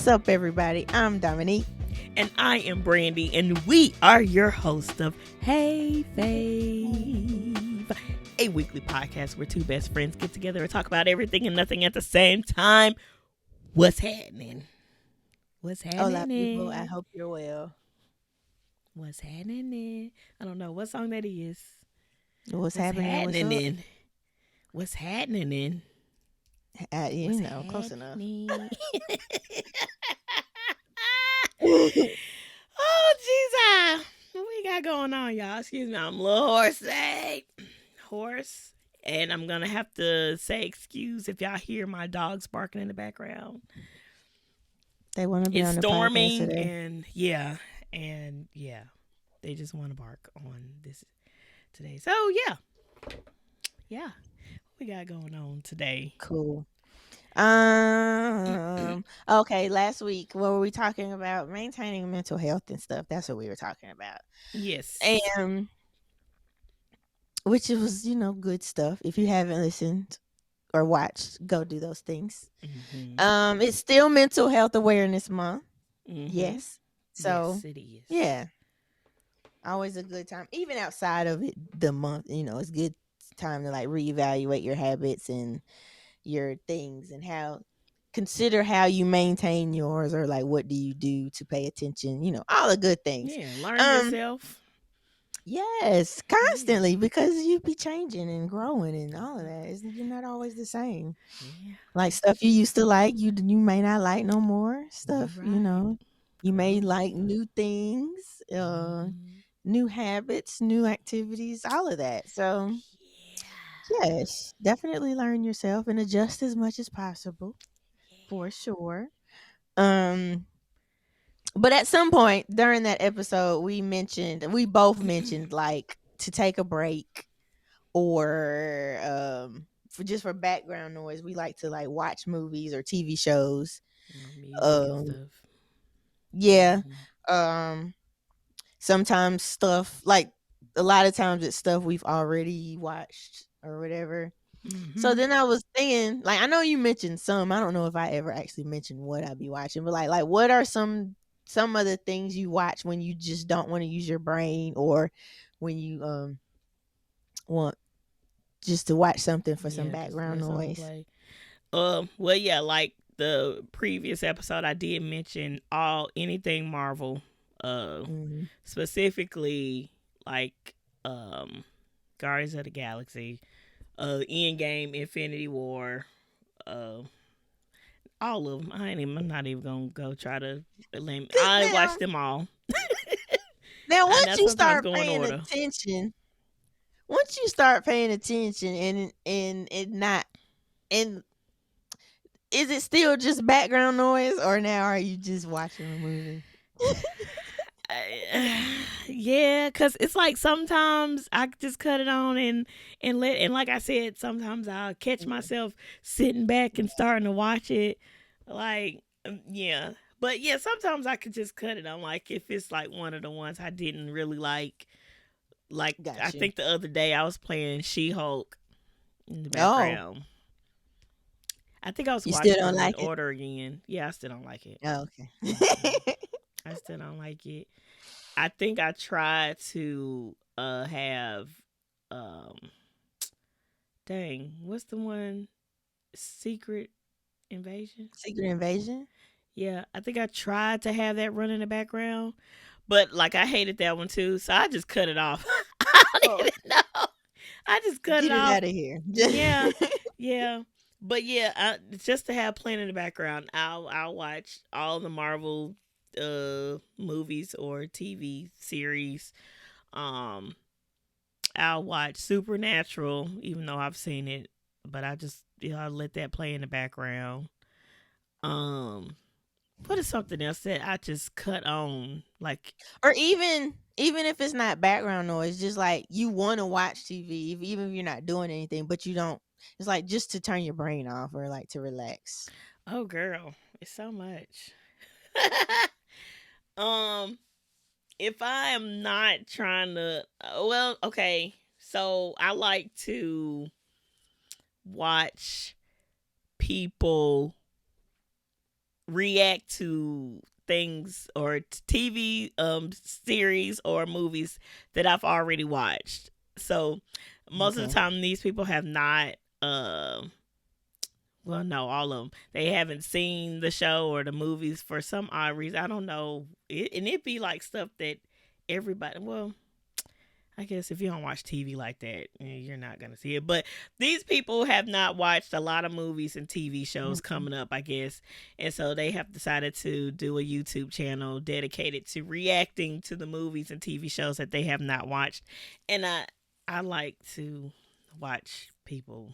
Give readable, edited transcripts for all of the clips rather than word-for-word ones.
up, everybody? I'm Dominique. And I am Brandy, and we are your host of Hey Fave, a weekly podcast where two best friends get together and talk about everything and nothing at the same time. What's happening? What's happening? Hola, people. I hope you're well. What's happening? I don't know what song that is. What's happening? What's happening? Close enough. Oh, Jesus. What we got going on, y'all? Excuse me. I'm a little hoarse. And I'm going to have to say excuse if y'all hear my dogs barking in the background. They want to be on the storming podcast today. And they just want to bark on this today. So, yeah. What we got going on today? Cool. Okay, last week, what were we talking about? Maintaining mental health and stuff. That's what we were talking about. Yes. And which was, good stuff. If you haven't listened or watched, go do those things. Mm-hmm. It's still Mental Health Awareness Month. Mm-hmm. Yes. So, yes, it is. Yeah. Always a good time. Even outside of it, the month, it's a good time to like reevaluate your habits and your things and consider how you maintain yours, or like what do you do to pay attention, all the good things. Yeah, learn yourself. Yes, constantly, because you be changing and growing and all of that. You're not always the same. Yeah. Like stuff you used to like, you may not like no more. Stuff, right. You may like new things, new habits, new activities, all of that. So yes, definitely learn yourself and adjust as much as possible, for sure. But at some point during that episode, we both mentioned like to take a break, or for background noise. We like to like watch movies or TV shows. Music and stuff. Yeah. Sometimes stuff like a lot of times it's stuff we've already watched or whatever. Mm-hmm. So then I was thinking, like, I know you mentioned some. I don't know if I ever actually mentioned what I'd be watching, but like what are some of the things you watch when you just don't want to use your brain, or when you want just to watch something for some background noise? Well, yeah, like the previous episode, I did mention anything Marvel, specifically like Guardians of the Galaxy, Endgame, Infinity War, all of them. I'm not even gonna go try to I watched them all. Now, once you start paying attention, and it not, and is it still just background noise, or now are you just watching a movie? Yeah, because it's like sometimes I just cut it on and like I said, sometimes I'll catch myself sitting back and starting to watch it. Like, yeah. But yeah, sometimes I could just cut it on. Like if it's like one of the ones I didn't really like. I think the other day I was playing She-Hulk in the background. I think I was watching it in order again. Yeah, I still don't like it. Oh, okay. I still don't like it. I think I tried to have dang, what's the one? Secret Invasion? Yeah, I think I tried to have that run in the background, but like I hated that one too, so I just cut it off. I don't even know. I just cut it off. Get it out of here. Yeah. But yeah, just to have playing in the background, I'll watch all the Marvel movies or TV series. I'll watch Supernatural, even though I've seen it, but I just I let that play in the background. What is something else that I just cut on, like, or even if it's not background noise, just like you want to watch TV, even if you're not doing anything, but you don't. It's like just to turn your brain off, or like to relax. Oh, girl, it's so much. If I am not trying to, okay, so I like to watch people react to things or TV series or movies that I've already watched. So most of the Okay. time, these people have not. Well, no, all of them. They haven't seen the show or the movies for some odd reason. I don't know. And it'd be like stuff that everybody. Well, I guess if you don't watch TV like that, you're not gonna see it. But these people have not watched a lot of movies and TV shows Mhm. coming up, I guess, and so they have decided to do a YouTube channel dedicated to reacting to the movies and TV shows that they have not watched. And I like to watch people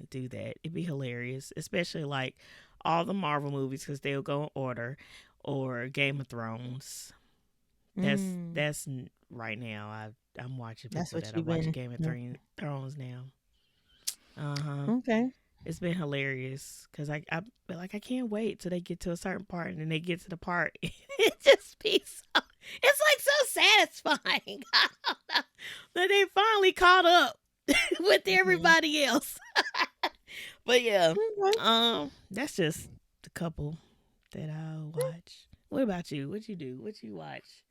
do that. It'd be hilarious, especially like all the Marvel movies because they'll go in order, or Game of Thrones. Mm, That's right now. I'm watching that's people what that are you've watching been. Game of Yeah. Thrones now. Uh huh. Okay. It's been hilarious because I like I can't wait till they get to a certain part and then they get to the part. It just be so. It's like so satisfying. I don't know, that they finally caught up with Mhm. everybody else. But yeah, Okay. that's just a couple that I watch. What about you? What you do? What you watch?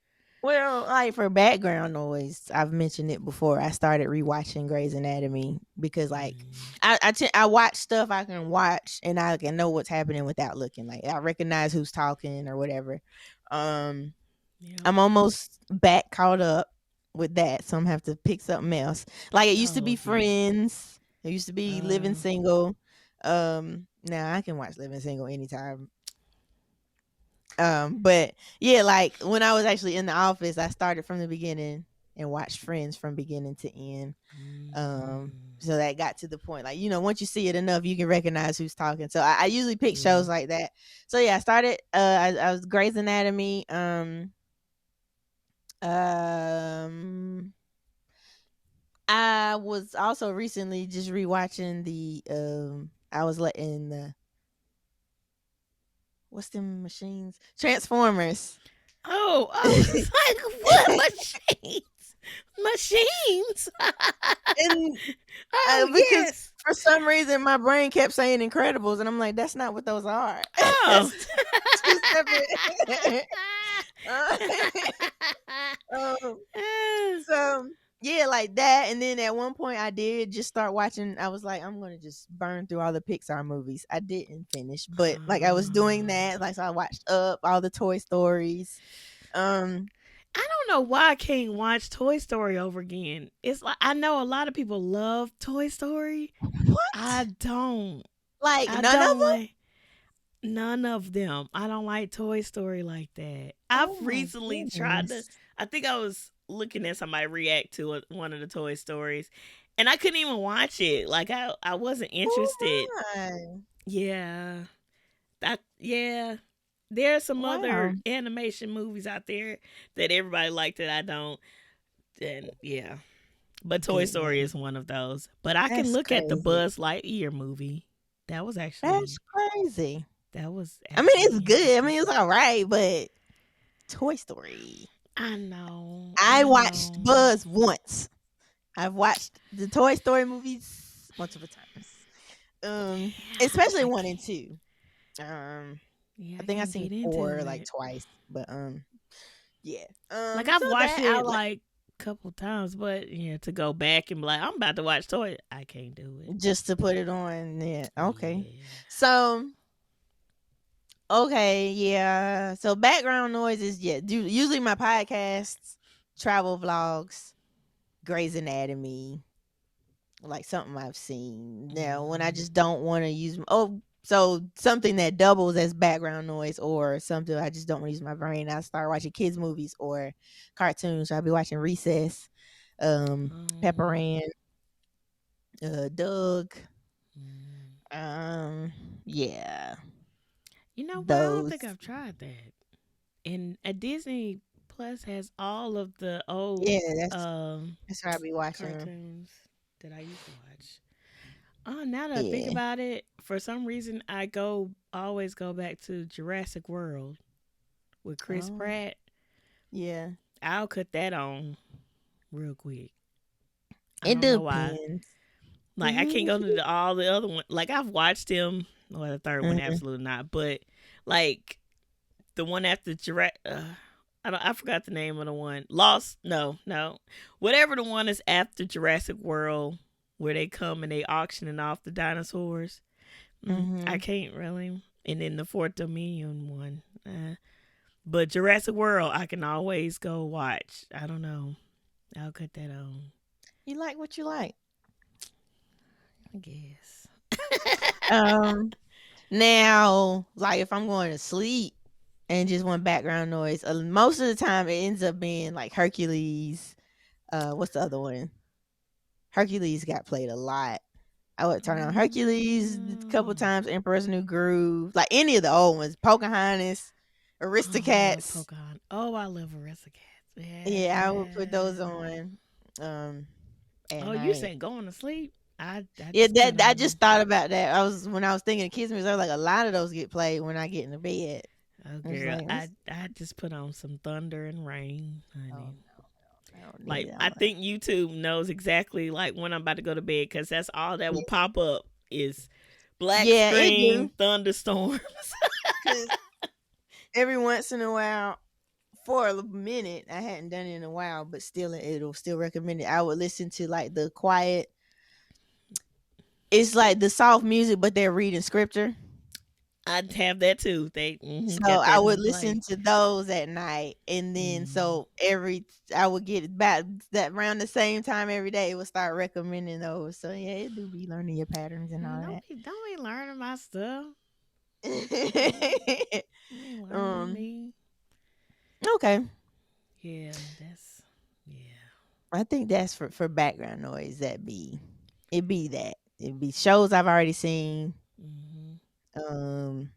Well, like for background noise, I've mentioned it before. I started rewatching Grey's Anatomy because, like, Mm, I watch stuff I can watch and I can know what's happening without looking. Like, I recognize who's talking or whatever. Um, yep. I'm almost back caught up with that, so I'm gonna have to pick something else. Like, it used to Oh be yeah. Friends. It used to be Living Uh. Single. Now I can watch Living Single anytime. But yeah, like when I was actually in the office, I started from the beginning and watched Friends from beginning to end. Mm, So that got to the point, like, once you see it enough, you can recognize who's talking. So I usually pick yeah. shows like that. So yeah, I started. I was Grey's Anatomy. Um, I was also recently just rewatching the. I was letting the what's them machines Transformers. Oh, I was like, what machines? Machines? And Oh because yes. for some reason my brain kept saying Incredibles, and I'm like, that's not what those are. Oh. That's two separate. Uh, um, so yeah, like that. And then at one point, I did just start watching. I was like, I'm gonna just burn through all the Pixar movies. I didn't finish, but like I was doing that. Like, so I watched Up, all the Toy Stories. Um, I don't know why I can't watch Toy Story over again. It's like I know a lot of people love Toy Story. I what? don't. Like I none of don't them? like none of them. I don't like Toy Story like that. I've Oh my recently tried to. goodness! I think I was looking at somebody react to one of the Toy Stories, and I couldn't even watch it. Like I wasn't Oh interested. my! Yeah, yeah. There are some other Wow, animation movies out there that everybody like that I don't. And yeah, but Toy Story goodness, is one of those. But I can that's look at the crazy. Buzz Lightyear movie. That was That's actually crazy. that was I mean, actually it's good. I interesting. mean, it's all right, but Toy Story. I know, I I watched know. Buzz once. I've watched the Toy Story movies multiple times. Especially I one and can't. two. Um, Yeah, I I think I can't seen get into four like it. twice, but yeah. Like So I've watched that I it like like a couple times, but yeah, to go back and be like, I'm about to watch Toy, I can't do it. just to put it on. Yeah, okay. Yeah. So okay, yeah. So background noises, yeah. Do usually my podcasts, travel vlogs, Grey's Anatomy, like something I've seen. Now, when I Mm-hmm. just don't want to use, so something that doubles as background noise, or something I just don't want to use my brain. I start watching kids movies or cartoons. So I'll be watching Recess, Pepper Um, Ann, Doug. mm. Um, yeah, You know what? I don't think those. I've tried that. And Disney Plus has all of the old Yeah, um that's what I'll be watching 'em. cartoons that I used to watch. Oh, now that I think Yeah. about it, for some reason always go back to Jurassic World with Chris Oh, Pratt. yeah. I'll cut that on real quick. I It don't know why. depends. Like I can't go to all the other ones. Like I've watched them. Well, the third one Mhm. absolutely not. But like the one after Jurassic. I forgot the name of the one. Lost? No, no. Whatever the one is after Jurassic World, where they come and they auctioning off the dinosaurs. I Mhm. can't really. And then the Fourth Dominion one. But Jurassic World, I can always go watch. I don't know. I'll cut that on. You like what you like. I guess. Um. Now, like if I'm going to sleep and just want background noise, most of the time it ends up being like Hercules. What's the other one? Hercules got played a lot. I would turn on Hercules a couple Mm. times, Emperor's New Groove, like any of the old ones, Pocahontas, Oh, I love Aristocats. Pocahontas. Oh, I love Aristocats. Yeah, I would put those Yeah. on um at Oh, you night. said going to sleep? I Yeah, just put that I on. just thought about that. I was when I was thinking of kids movies, I was like a lot of those get played when I get into bed. Oh, I was girl, like, I just put on some thunder and rain, oh honey. no, I don't need Like all I that. think YouTube knows exactly like when I'm about to go to bed because that's all that will pop up is black Yeah, it screen do. thunderstorms. Cause every once in a while, for a minute, I hadn't done it in a while, but still, it'll still recommend it. I would listen to like the quiet. It's like the soft music, but they're reading scripture. I'd have that too. They So got I that would on play. listen to those at night, and then Mm. so I would get back that around the same time every day. It would start recommending those. So yeah, it do be learning your patterns and all Don't be learning my stuff. Mm, that. don't be learning um. me. Okay, Yeah, that's yeah. I think that's for background noise. It be that it be shows I've already seen. Mm-hmm. Um,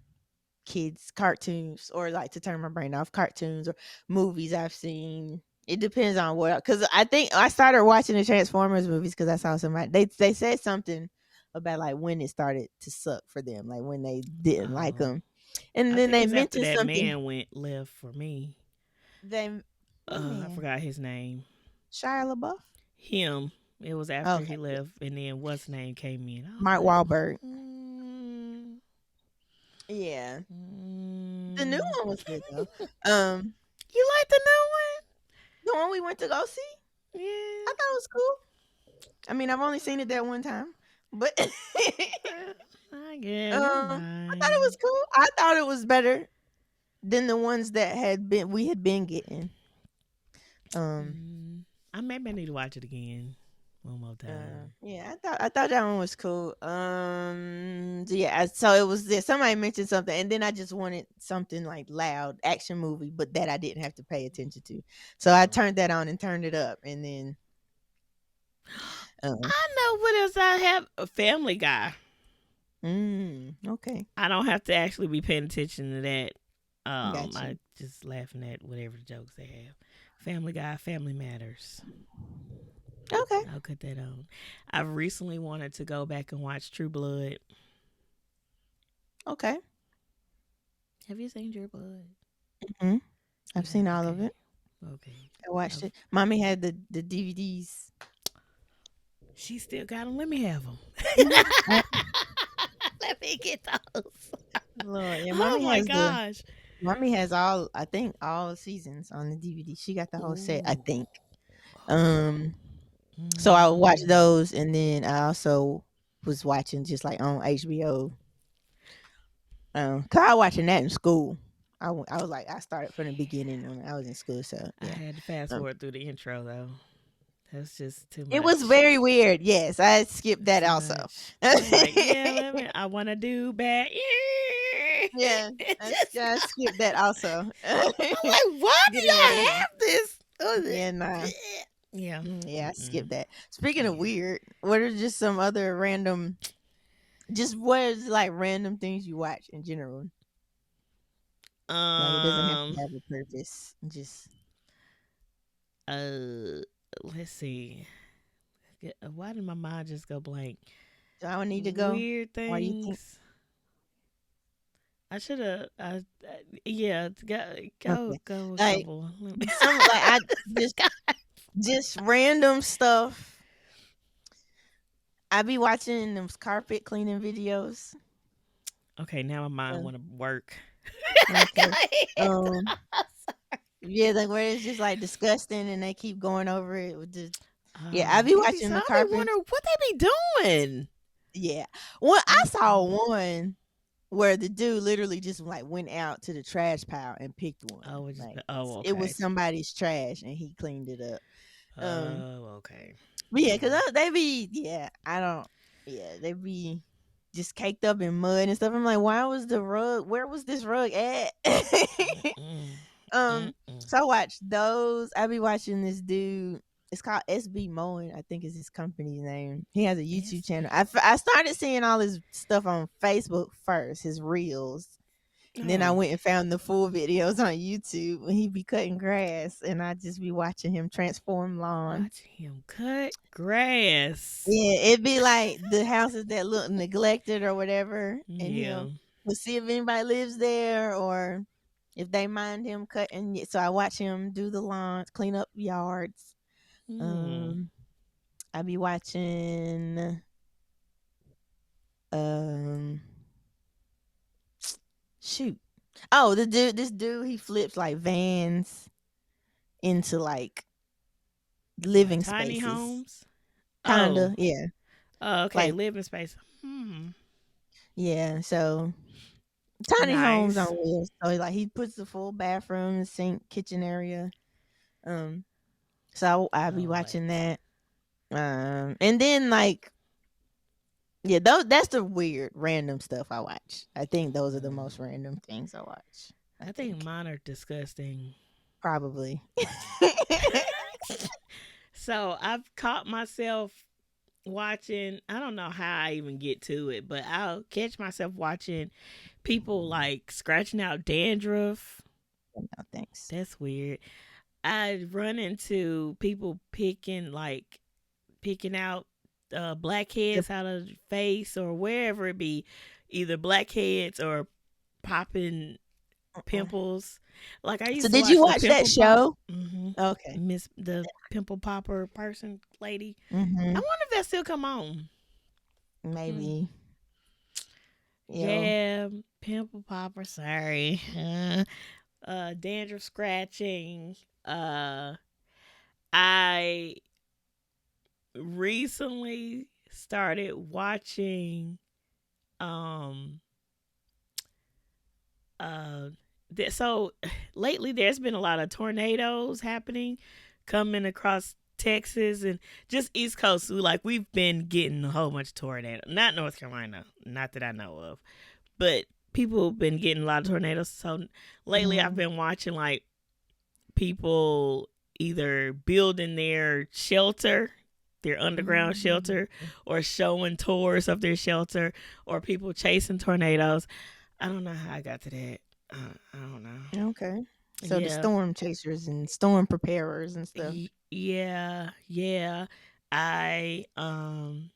kids cartoons or like to turn my brain off cartoons or movies I've seen. It depends on what cuz I think I started watching the Transformers movies cuz I saw somebody they said something about like when it started to suck for them, like when they didn't like Oh, them. And I then think they it's after mentioned that something man went left for me. they what I man? forgot his name. Shia LaBeouf? Him. It was after he Okay. left, and then what's name came in. I was Mark like, Wahlberg. mm, Yeah. The new mm. one was good though. Um You like the new the one we went to go see, one? I Yeah. thought it was cool. I mean, I've only seen it that one time, but I guess it's I thought it was fine. cool. I thought it was better than the ones that we had been getting. Um, Mm. I maybe I need to watch it again one more time. yeah, I thought that one was cool. So yeah, so it was there. Somebody mentioned something, and then I just wanted something like loud action movie, but that I didn't have to pay attention to. So I Oh. turned that on and turned it up, and then um, I know what else I have. A Family Guy. okay, I don't have to actually be paying attention to that. got you. I just laughing at whatever jokes they have. Family Guy, Family Matters. Okay, I'll cut that on. I've recently wanted to go back and watch True Blood. okay. Have you seen True Blood? hmm I've Yeah. seen all of Okay. it. Okay. I watched I've, it. Mommy had the DVDs. she still got them. Let me have them. Mhm. Let me get those. Lord, yeah, Oh my gosh. mommy has all I think all seasons on the DVD. She got the whole set, I Ooh. think. Oh. Um, so I would watch Mm. those, and then I also was watching just like on HBO. 'Cause I was watching that in school. I was like I started from the beginning when I was in school. So I yeah, had to fast um, forward through the intro though. That's just too it was much. very weird. Yes, I skipped That's that too also. much. I was like, yeah, let me. I want to do bad. Yeah, It just I got. skipped that also. I'm like, why do Getting y'all ready. have this? Yeah, nah. Yeah. Yeah, I Mm-mm. skipped that. Speaking of Yeah. weird, what are just some other random just what is like random things you watch in general? Like it doesn't have to Um. have a purpose. Just Uh. Let's see. Why did my mind just go blank? do I need to go? Weird Why do you think? things. I should have. Yeah. Go. Okay. Go. A Like couple. some like I just random stuff. I be watching them carpet cleaning videos. Okay, now my mind Uh, want to work. Go okay. ahead. Um, yeah, like where it's just like disgusting, and they keep going over it with the. Yeah, I be It be watching so. the I be carpet. wondering what they be doing. Yeah, well, I saw Mm-mm. one where the dude literally just like went out to the trash pile and picked Oh, one. it just. Like Oh, it okay. was somebody's trash, and he cleaned it up. Um, Oh, okay. but yeah, cause Mm. they be yeah, I don't yeah, they be just caked up in mud and stuff. I'm like, why was the rug? Where was this rug at? Mm-mm. um, Mm-mm. so I watched those. I be watching this dude. It's called SB Mowing, I think is his company's name. He has a YouTube channel. SB. I started seeing all his stuff on Facebook first, his reels. Then I Oh, went and found the full videos on YouTube when he be cutting grass, and I just be watching him transform lawn. watch him cut grass. Yeah, it'd be like the houses that look neglected or whatever, and Yeah. he'll see if anybody lives there or if they mind him cutting. So I watch him do the lawns, clean up yards. Hmm. Um, I be watching. Um, shoot. Oh, this dude, he flips like vans into like living Tiny spaces. homes. Oh. Kinda, yeah. Oh, okay. Like, Living space. Hmm. yeah. So tiny homes on Nice. wheels. So like he puts the full bathroom, sink, kitchen area. Um, so I'll be Oh, watching like. that. And then like yeah, that's the weird random stuff I watch. I think those are the Hmm. most random things I watch. I I think think mine are disgusting. probably. So I've caught myself watching. I don't know how I even get to it, but I'll catch myself watching people like scratching out dandruff. No thanks. That's weird. I run into people picking out Yep. blackheads out of the face or wherever it be, either blackheads or popping Uh-uh. pimples. Like I So used to did you watch the watch that pimple pop. show? Mm-hmm. Okay. Miss the pimple popper person lady. I Mm-hmm. wonder if that still come on. Hmm. Maybe. Yo. Yeah, pimple popper. Sorry. Dandruff scratching. Uh, I recently started watching um uh so lately there's been a lot of tornadoes happening coming across Texas and just East Coast. Like we've been getting a whole bunch of tornadoes. Not North Carolina, not that I know of, but people have been getting a lot of tornadoes. So lately I've Mhm. been watching like people either building their shelter, their underground Mm. shelter, or showing tours of their shelter, or people chasing tornadoes. I don't know how I got to that. I don't know. Okay. So the Yeah, storm chasers and storm preparers and stuff. yeah, yeah. I um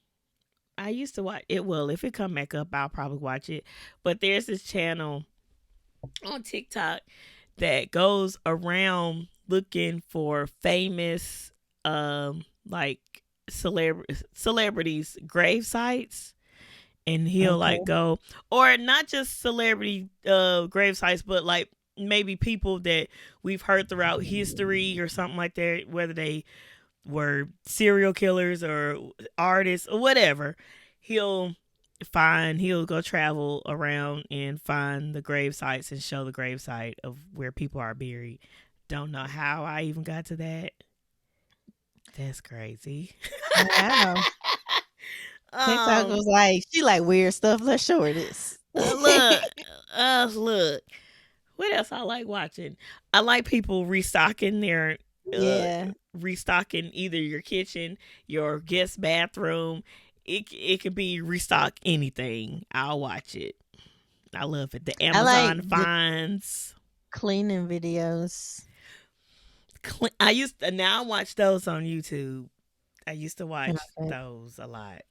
I used to watch it. Well, if it come back up, I'll probably watch it. But there's this channel on TikTok that goes around looking for famous like celebrities grave sites, and he'll Okay. like go, or not just celebrity grave sites, but like maybe people that we've heard throughout history or something like that, whether they were serial killers or artists or whatever. he'll he'll go travel around and find the grave sites and show the grave site of where people are buried. Don't know how I even got to that. That's crazy. Wow. TikTok um was like, she like weird stuff. Let's show her this. look look, what else I like watching? I like people restocking their uh Yeah. restocking either your kitchen, your guest bathroom. It could be restock anything. I'll watch it. I love it. The I like Amazon the finds. cleaning videos. I used to, now I watch those on YouTube. I used to watch Okay. those a lot.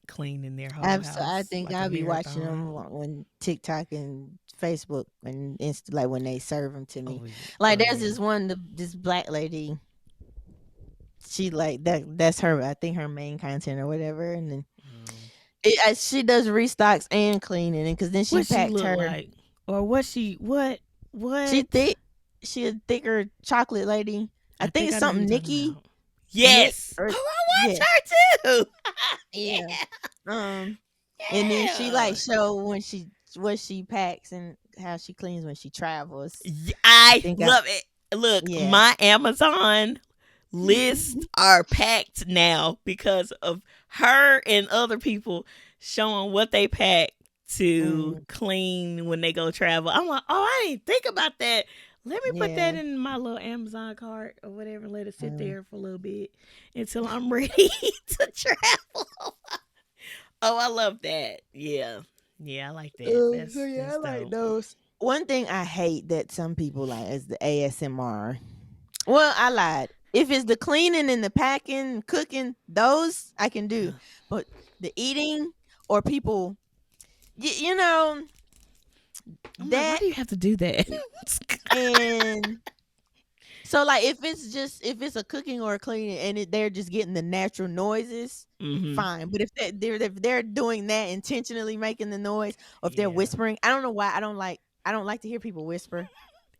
Cleaning their whole I house think like a I'll be watching marathon. them when TikTok and Facebook and like when they serve them to me. Oh yeah. Like Oh there's yeah. this one, this black lady. She like that. That's her. I think her main content or whatever. And then Oh. She does restocks and cleaning, because then she What she packed look her. like, or what she She what? thick. She a thicker chocolate lady. I I think think it's I know who something you're talking Nikki, about. Nick, Yes. or Oh, I yeah, watch her too. yeah. Yeah. Um, and then she like Yeah. show when she what she packs and how she cleans when she travels. I I think I love it. Look, yeah. my Amazon lists are packed now because of her and other people showing what they pack to Mm, clean when they go travel. I'm like, oh, I didn't think about that. Let me put yeah. that in my little Amazon cart or whatever and let it sit Um, there for a little bit until I'm ready to travel. Oh, I love that. Yeah. Yeah, I like that. so yeah, That's I like dope. those. One thing I hate that some people like is the ASMR. Well, I lied. If it's the cleaning and the packing, cooking, those I can do. But the eating or people, you know, I'm like, why that do you have to do that? and so like if it's a cooking or a cleaning and they're just getting the natural noises, Mm-hmm. fine. But if they're doing that intentionally making the noise, or if they're Yeah. whispering, I don't know why I don't like to hear people whisper.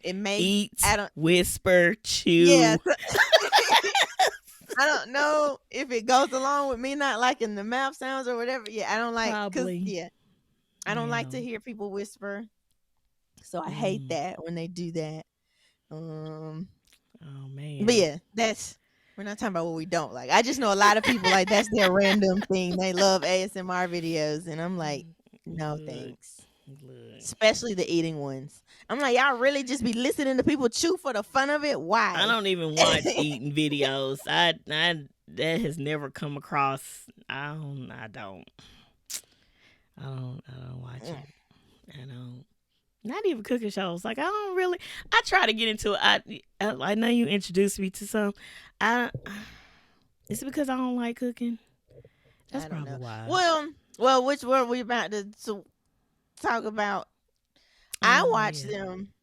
It may Eat, I don't whisper, yeah. chew. I don't know if it goes along with me not liking the mouth sounds or whatever. Yeah, I don't like because Probably. yeah, I don't like Yeah. to hear people whisper. So I hate Mm. that when they do that. Um, Oh but man. yeah, that's we're not talking about what we don't like. I just know a lot of people like that's their random thing. They love ASMR videos, and I'm like, no Look. thanks. Look. Especially the eating ones. I'm like, y'all really just be listening to people chew for the fun of it? I Why? don't even watch eating videos. I that has never come across. I don't watch it. I don't. Not even cooking shows. Like I don't really. I try to get into it. I know you introduced me to some. I. Is it because I don't like cooking? That's I don't probably know. why. Well, which one we about to talk about? I watch Yeah. them.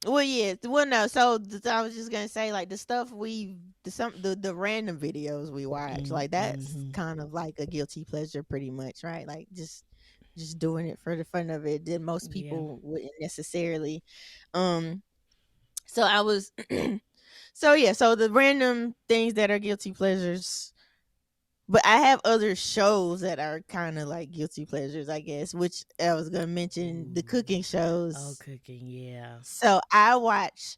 Well, yeah. Well, no. So I was just gonna say, like the stuff the random videos we watch, like that's Mm-hmm. kind of like a guilty pleasure, pretty much, right? Like just doing it for the fun of it. That most Yeah. people wouldn't necessarily. Um. So I was. So yeah. So the random things that are guilty pleasures. But I have other shows that are kind of like guilty pleasures, I guess, which I was gonna mention the Ooh. cooking Oh, shows. cooking. Yeah. So I watch,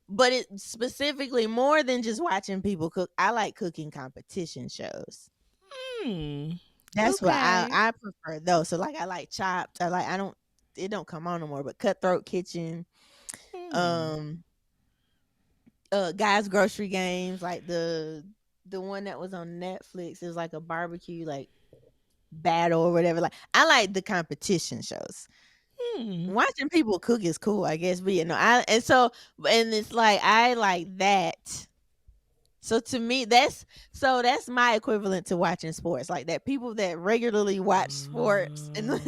but it specifically more than just watching people cook. I like cooking competition shows. Hmm. That's what Okay. I prefer those. So like I like Chopped. I don't it don't come on no more, but Cutthroat Kitchen, Hmm. um, Guys Grocery Games, like the one that was on Netflix. It was like a barbecue like battle or whatever. Like I like the competition shows. Hmm. Watching people cook is cool, I guess. But you know, I and so and it's like I like that. So to me, that's my equivalent to watching sports. Like that people that regularly watch sports and Oh.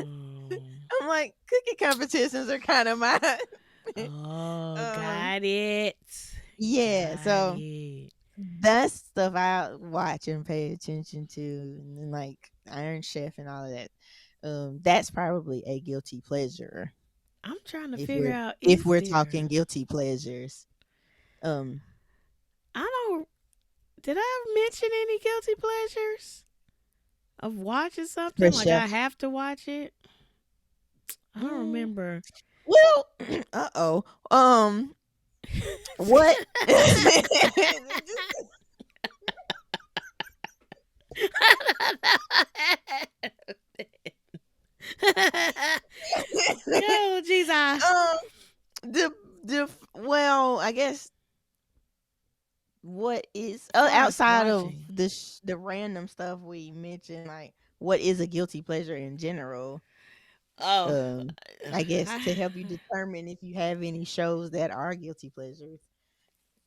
I'm like cooking competitions are kind of my Oh, um got it. yeah. Got So it. that's stuff I watch and pay attention to, and then, like Iron Chef and all of that. That's probably a guilty pleasure I'm trying to if figure out if is we're there talking guilty pleasures. Um, I don't did I mention any guilty pleasures of watching for something like sure. I have to watch it? I don't Mm, remember. well, uh oh. What? Yo, Jesus. um, the well, I guess what is Far as outside of watching. the random stuff we mentioned, like what is a guilty pleasure in general? Oh, Um, I guess I, to help you determine if you have any shows that are guilty pleasures.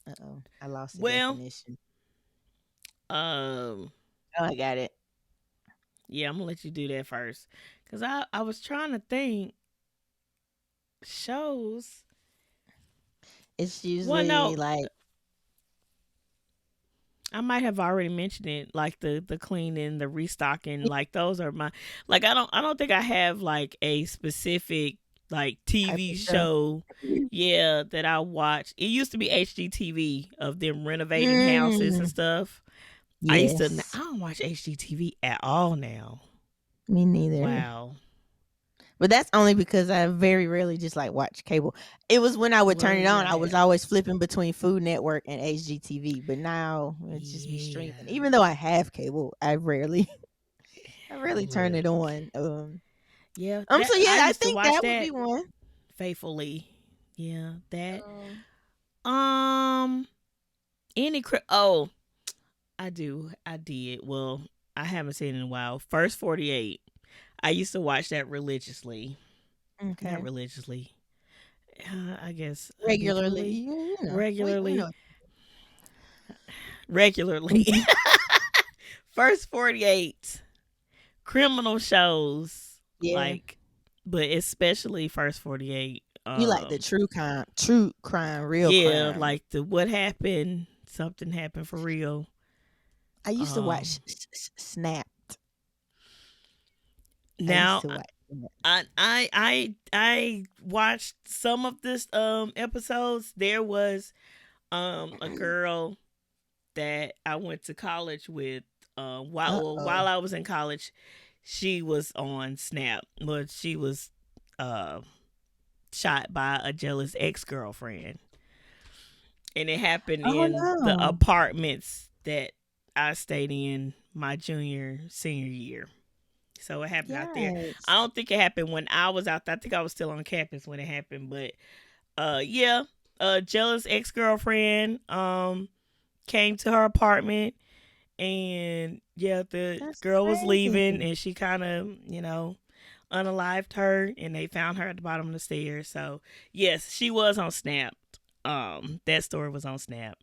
Uh oh, I lost the well, definition. um, Oh, I got it. yeah, I'm gonna let you do that first, cause I was trying to think shows. It's Well, no, usually like I might have already mentioned it, like the cleaning, the restocking, like those are my like I don't think I have like a specific like Type TV of show. show, yeah, that I watch. It used to be HGTV of them renovating houses and Mm, stuff. I yes. don't watch HGTV at all now. Me neither. Wow. But that's only because I very rarely just like watch cable. It was when I would turn Well, it on, yeah, I was always flipping between Food Network and HGTV. But now it's just be yeah. streaming. Even though I have cable, I rarely turn Look, it on. yeah, that So yeah, I I used to think watch that would be that one. faithfully. Yeah, that. Um, Um, oh, I did. Well, I haven't seen it in a while. First 48. I used to watch that religiously. Not okay. religiously. I guess Regularly, habitually, we regularly, know. regularly. Mhm. First 48 criminal shows Yeah, like, but especially First 48. you like the true crime, real Yeah, crime. like the what happened, something happened for real. I used to watch Um, Snap. I used now to watch. I watched some of this episodes. There was a girl that I went to college with Uh while oh. I was in college. She was on Snap, but she was uh shot by a jealous ex-girlfriend, and it happened Oh in the no. apartments that I stayed in my senior year. So it happened out there. I Yes. don't think it happened when I was out there. I think I was still on campus when it happened. But yeah, a jealous ex girlfriend came to her apartment, and yeah, the That's girl was leaving, crazy. and she kind of unalived her, and they found her at the bottom of the stairs. So yes, she was on Snap. That story was on Snap,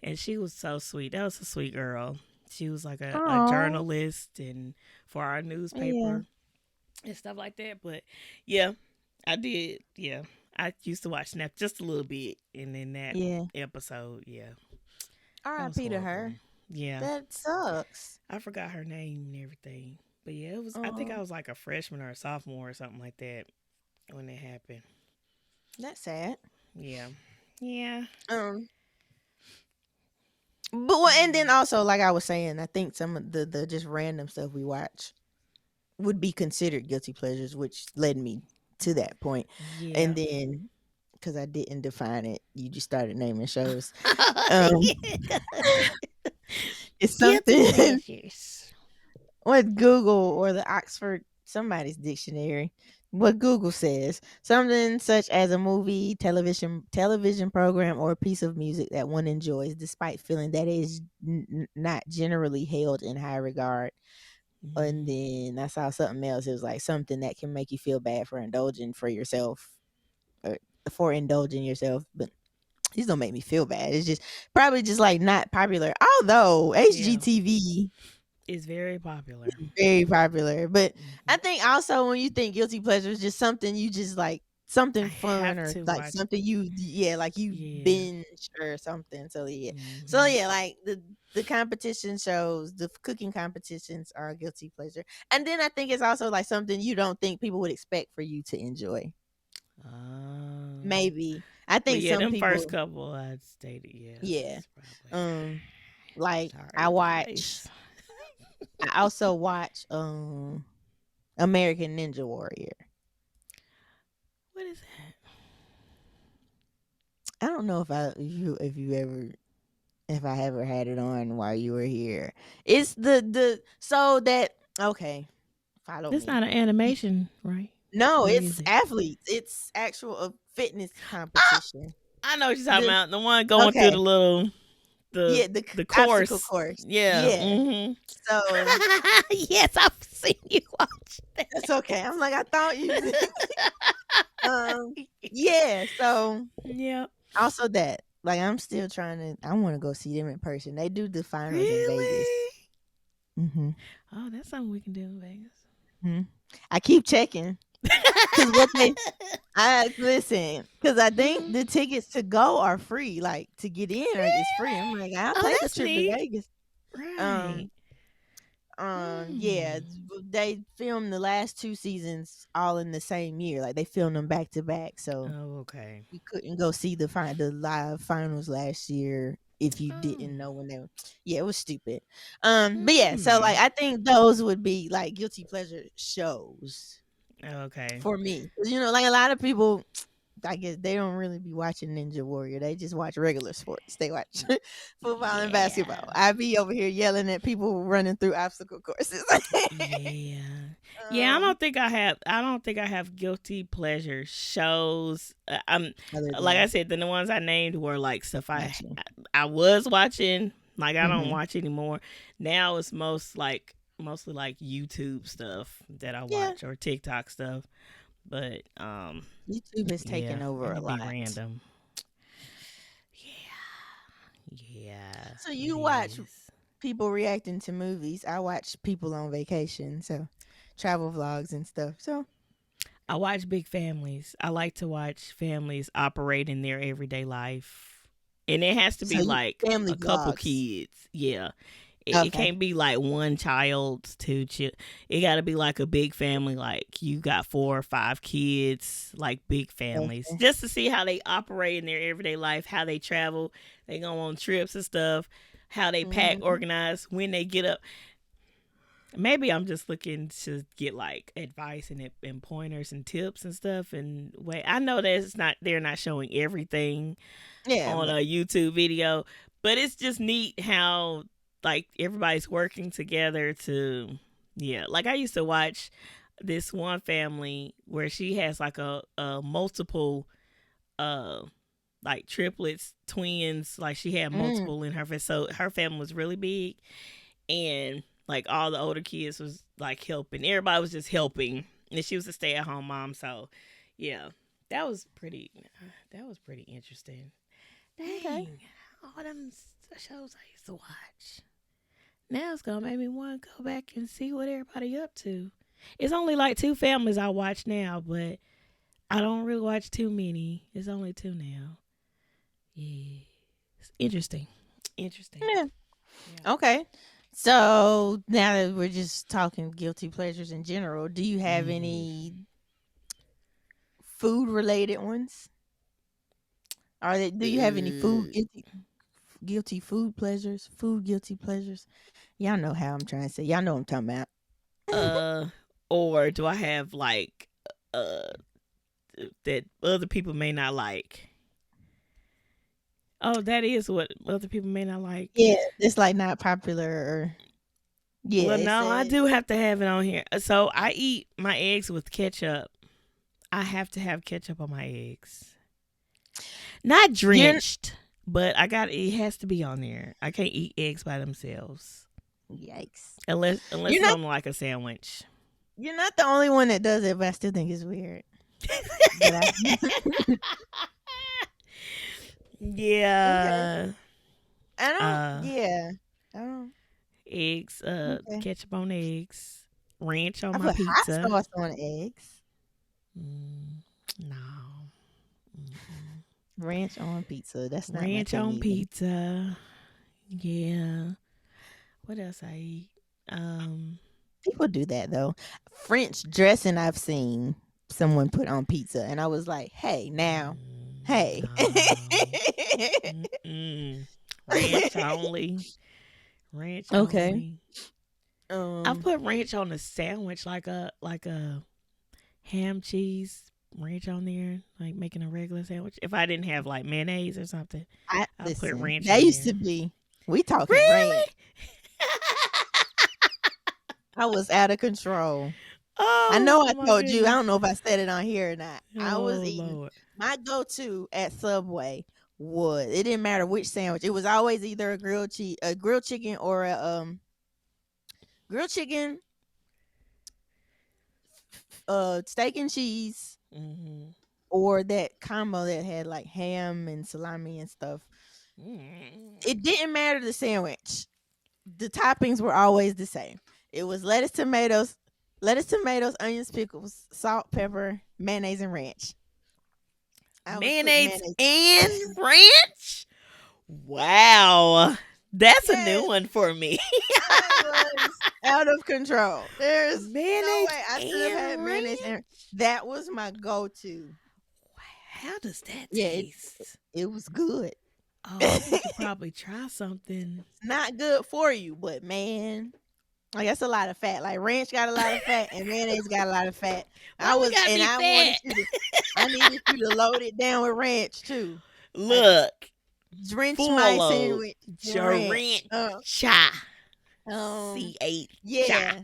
and she was so sweet. That was a sweet girl. She was like a Oh, journalist and for our yeah, newspaper and stuff like that. But yeah, I did. Yeah, I used to watch Snap just a little bit, and then that yeah. episode, yeah, that was R.I.P. to horrible. her. Yeah, That sucks. I forgot her name and everything. But yeah, it was. I think I Oh, was like a freshman or a sophomore or something like that when it happened. that's sad. Yeah, yeah, Um, and then also, like I was saying, I think some of the just random stuff we watch would be considered guilty pleasures, which led me to that point. yeah. And then, because I didn't define it, you just started naming shows. Um, it's Guilty something pleasures. what Google or the Oxford somebody's dictionary. What Google says, something such as a movie, television program, or a piece of music that one enjoys, despite feeling that it is not generally held in high regard. And Mm. then I saw something else. It was like something that can make you feel bad for indulging yourself, but these don't make me feel bad. It's just probably just like not popular. Although Yeah, HGTV it's very popular. very popular. But I Hmm. think also when you think guilty pleasure is just something you just like I something fun have or to like watch. something like you Yeah. binge or something. So yeah. So Hmm. yeah, like the competition shows, the cooking competitions are a guilty pleasure. And then I think it's also like something you don't think people would expect for you to enjoy. Um, Maybe. I but think yeah, some them first people couple I stated. Yeah, yeah. that's probably. Um like Sorry, guys. I also watch American Ninja Warrior. What is that? I don't know if I ever had it on while you were here. It's the so that okay, follow It's me. not an animation, right? No, Or it's is it? athletes. It's actual fitness Ah, competition. I know what you're talking The about. The one going through okay, the little the yeah, the the obstacle course. course. Yeah. Yeah. Hmm. So Yes, I've seen you watch that. that's okay. I'm like I thought you. Yeah. So Yeah. also that like I'm still trying to. I want to go see them in person. They do the finals in Vegas. Really? Hmm. Oh, that's something we can do in Vegas. Hmm. I keep checking because what they I listen, because I think Mhm. the tickets to go are free, like, to get in are is free. I'm Really? like, "I'll Oh, take a that's trip to neat. Vegas." Right. Um, yeah, Hmm. they filmed the last two seasons all in the same year. Like they filmed them back to back, so Oh, okay. you couldn't go see the live finals last year if you Oh. didn't know when they were. Yeah, it was stupid. But yeah, so like Hmm. I think those would be like guilty pleasure shows Okay. for me. 'Cause, like a lot of people, I guess they don't really be watching Ninja Warrior. They just watch regular sports. They watch football and basketball. Yeah. I be over here yelling at people running through obstacle courses. Yeah. Yeah, um, I don't think I have guilty pleasure shows. I'm Other like I than said, the ones I named were like stuff watching. I was watching. Like I don't Hmm. watch anymore. Now it's mostly like YouTube stuff that I Yeah, watch or TikTok stuff. But YouTube has yeah, taken over a it'll be lot. random. Yeah. Yeah, So it you watch is. people reacting to movies. I watch people on vacation, so travel vlogs and stuff. So I watch big families. I like to watch families operate in their everyday life. And it has to so be you like family a couple vlogs. kids. Yeah. It Okay. can't be like one child, two child. It got to be like a big family. Like you got 4 or 5 kids, like big families, Okay. just to see how they operate in their everyday life, how they travel, they go on trips and stuff, how they pack, Hmm. organize, when they get up. Maybe I'm just looking to get like advice and pointers and tips and stuff. And wait, I know that it's not they're not showing everything Yeah, on but a YouTube video, but it's just neat how like everybody's working together to yeah. Like I used to watch this one family where she has like a multiple uh like triplets, twins, like she had mm, multiple in her so her family was really big and like all the older kids was like helping. Everybody was just helping, and she was a stay at home mom. So, yeah, that was pretty. That was pretty interesting. okay. Dang, all them shows I used to watch. Now it's gonna make me want to go back and see what everybody up to. It's only like 2 families I watch now, but I don't really watch too many. It's only 2 now. Yeah, it's interesting. Interesting. Yeah. Yeah. Okay. So now that we're just talking guilty pleasures in general, do you have Mm-hmm. any food related ones? Do you have any food guilty food pleasures? Food guilty pleasures? Y'all know how I'm trying to say. Y'all know what I'm talking about. Uh, or do I have like uh that other people may not like? Oh, that is what other people may not like. Yeah, it's like not popular or yeah, Well, it no, I said do have to have it on here. So I eat my eggs with ketchup. I have to have ketchup on my eggs. Not you're drenched, but I got it has to be on there. I can't eat eggs by themselves yikes. unless You're it's not on like a sandwich. you're not the only one that does it, but I still think it's weird. But I okay. Yeah. I don't Uh yeah. I don't eggs, okay. ketchup on eggs, ranch on I my put hot pizza. sauce on eggs. No. Mm-mm. Ranch on pizza. That's not my Ranch thing on either. pizza. Yeah. What else I eat? Um, People do that though. French dressing I've seen someone put on pizza and I was like, "Hey, now. Hey." no. Mm-mm. Ranch only. Ranch Okay. only. I've Um, put ranch on a sandwich like a ham cheese ranch on there, like making a regular sandwich. If I didn't have like mayonnaise or something, I I'll put listen. ranch That on used to there. be we talking ranch. Really? I was out of control. I know Oh I my told you. I goodness. don't know if I said it on here or not. I was Oh eating Lord. my go-to at Subway was it didn't matter which sandwich. It was always either a grilled chicken or a grilled chicken, steak and cheese, Hmm. or that combo that had like ham and salami and stuff. Mm. It didn't matter the sandwich. The toppings were always the same. It was lettuce, tomatoes, onions, pickles, salt, pepper, mayonnaise, and ranch. I was putting Mayonnaise mayonnaise. and ranch? Wow. That's a new Yes, one for me. I was out of control. There's no Mayonnaise way I should have had and mayonnaise, ranch. and that was my go-to. How does that Yeah, taste? it was good. Oh, I need to It's probably try something. not good for you, but man, like that's a lot of fat. Like ranch got a lot of fat, and mayonnaise got a lot of fat. Why we gotta be I wanted fat? you to, I needed you to load it down with ranch too. Like Look, drench my full of sandwich in ranch. ranch. Cha. Um, C8 cha. yeah.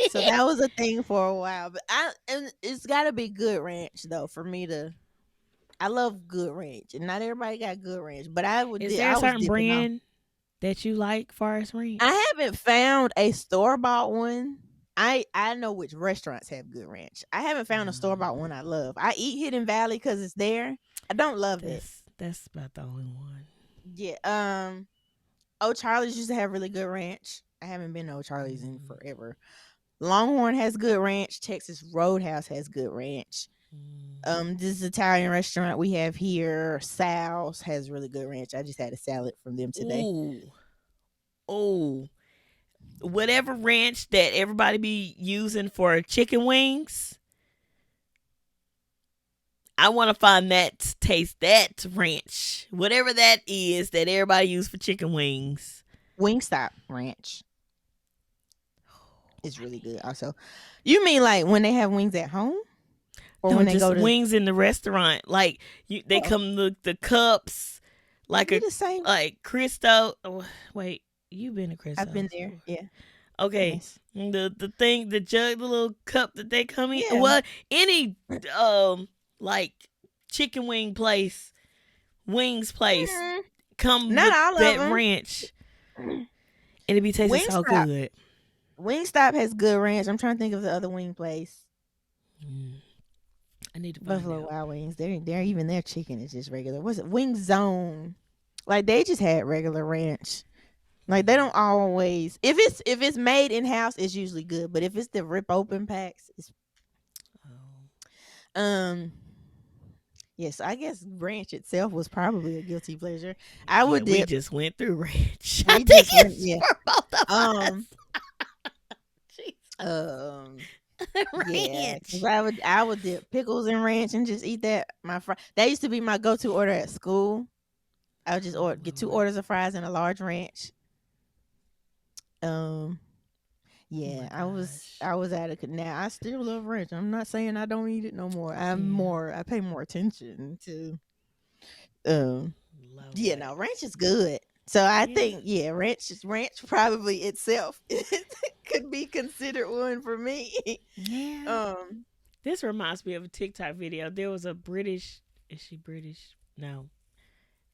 So that was a thing for a while, but and it's got to be good ranch though for me to. I love good ranch, and not everybody got good ranch, but Is there a I was certain dipping off. brand that you like far as I ranch? haven't found a store bought one. I know which restaurants have good ranch. I haven't found a store bought one I love. I eat Hidden Valley because it's there. I don't love it. That's about the only one. Yeah. Oh, Charlie's used to have really good ranch. I haven't been to Charlie's in Mm, forever. Longhorn has good ranch. Texas Roadhouse has good ranch. mm. This Italian restaurant we have here, Sal's, has really good ranch. I just had a salad from them today. Ooh, ooh. Whatever ranch that everybody be using for chicken wings, I want to find that taste that ranch, whatever that is that everybody use for chicken wings. Wingstop ranch is really good. Also, you mean like when they have wings at home, or No, when they just go to? wings in the restaurant. Like they Oh, come the cups, they like be a the same. like Cristo. Oh, wait, you've been to I've been Cristo's there. before? Yeah. Okay, Yes. the thing, the jug, the little cup that they come in. Yeah. Well, any like chicken wings place Mm, come not with all of that them. ranch, and it be tasting so Wingstop. good. Wingstop has good ranch. I'm trying to think of the other wing place. Mm, I need to find Buffalo out. Wild Wings. They're even their chicken is just regular. What's it? Wing Zone. Like they just had regular ranch. Like they don't always. If it's made in house, it's usually good. But if it's the rip open packs, it's Oh. um. Yes, I guess ranch itself was probably a guilty pleasure. I Yeah, would we dip. just went through ranch. I We think just went. it's Yeah. for both of Um. us. Jeez. Um. Yeah, because Ranch. I would dip pickles in ranch and just eat that. That used to be my go to order at school. I would just Oh get two Lord. orders of fries and a large ranch. Um, Oh my yeah, gosh. I was at it. Now I still love ranch. I'm not saying I don't eat it no more. Yeah. I pay more attention to. Um, yeah, Lord. no, ranch is good. So I Yeah. think ranch probably itself could be considered one for me. Yeah. um, This reminds me of a TikTok video. There was a British. Is she British? No.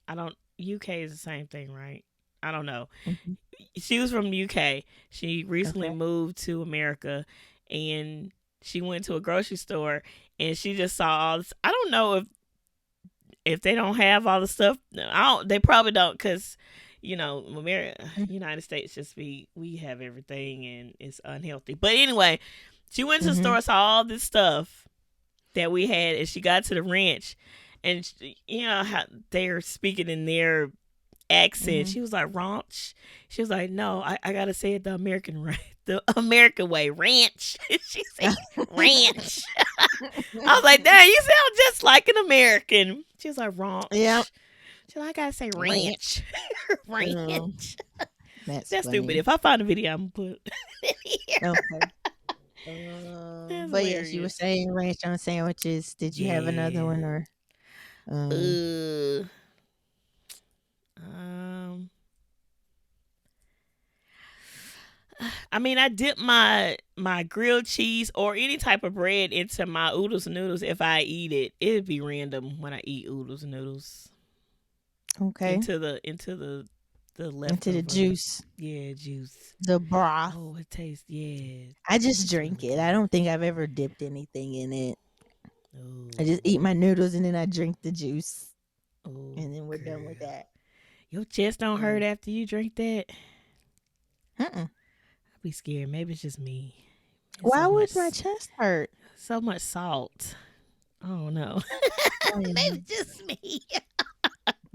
I don't. UK is the same thing, right? I don't know. mhm, She was from the UK. She recently okay. moved to America, and she went to a grocery store and she just saw all this. I don't know if they don't have all the stuff. I don't. They probably don't because America, United States just we have everything and it's unhealthy. But anyway, she went to the Mm-hmm. store, saw all this stuff that we had, and she got to the ranch, and you know how they're speaking in their accent. Mm-hmm. She was like ranch. She was like, no, I gotta say it the American the American way, ranch. She said ranch. I was like, dang, you sound just like an American. She was like Yeah, ranch. She was like, I gotta say ranch. ranch. Um, Ranch. that's That's stupid. funny. If I find a video, I'm gonna put it in here. Okay. That's But yes, you were hilarious. saying ranch on sandwiches. Did you have another Yeah. one or um Uh, um, I mean, I dip my grilled cheese or any type of bread into my oodles and noodles. If I eat it, it'd be random when I eat oodles and noodles okay. into the Into the leftover juice, juice. the broth. Oh, it tastes I just it's drink really it. I good. don't think I've ever dipped anything in it. I just Oh, eat my noodles and then I drink the juice oh, and then we're done with girl, that. your chest don't hurt Um, after you drink that. mm-mm. I'd be scared. Maybe it's just me. It's Why would my chest hurt? so much salt. I don't know. Oh, yeah, Maybe just me.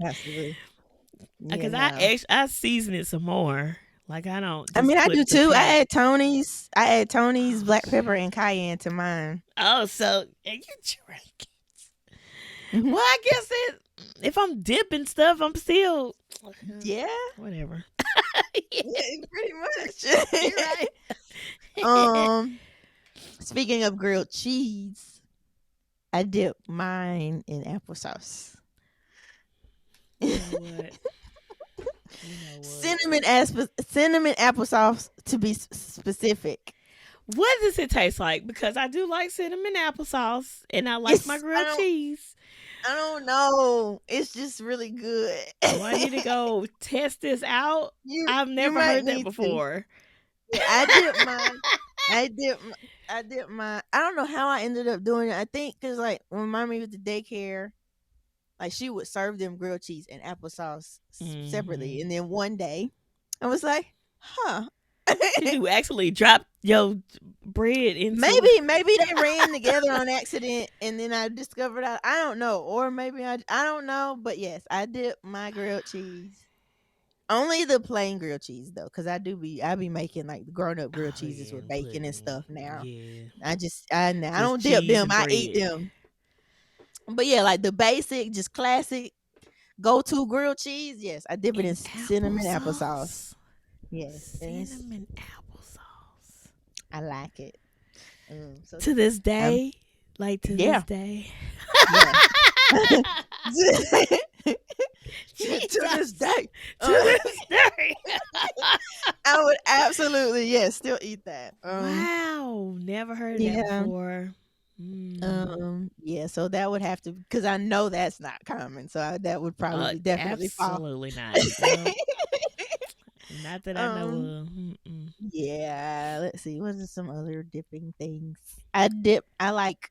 possibly. Yeah, Because no. I season it some more. Like I don't I just mean, I do put the too. pack. I add Tony's Oh, black pepper and cayenne to mine. oh, so you drink. Mhm. Well, I guess if I'm dipping stuff, I'm still Yeah, whatever. yeah, pretty You're much. right. um, Speaking of grilled cheese, I dip mine in applesauce. You know what? You know what? Cinnamon applesauce to be specific. What does it taste like? Because I do like cinnamon applesauce, and I like my It's grilled cheese. I don't know. It's just really good. Do I need to go test this out? I've You never might heard that need to. before. Yeah, I dip mine. I dip. I dip my. I don't know how I ended up doing it. I think because like when mommy was at daycare, like she would serve them grilled cheese and applesauce separately, Hmm. and then one day, I was like, huh. Did you actually drop your bread into? Maybe they ran together on accident, and then I discovered I don't know, or maybe I don't know, but yes, I dip my grilled cheese. Only the plain grilled cheese though, because I be making like grown up grilled Oh cheeses yeah, with and bacon and pudding. stuff now. Yeah, I just don't dip cheese them. and I eat bread them. But yeah, like the basic, just classic go to grilled cheese. Yes, I dip it in and cinnamon applesauce. applesauce. Yes, and Cinnamon applesauce. I like it. So To this um, day, like to yeah, this day. yeah. To this Jesus. day, To this day. I would absolutely still eat that. Wow, never heard of that Yeah. before. Mm. Yeah, so that would have to because I know that's not common, so that would probably definitely fall. Absolutely not. Nope. Not that I know um, of. Mm-mm. yeah, let's see. What are some other dipping things? I like.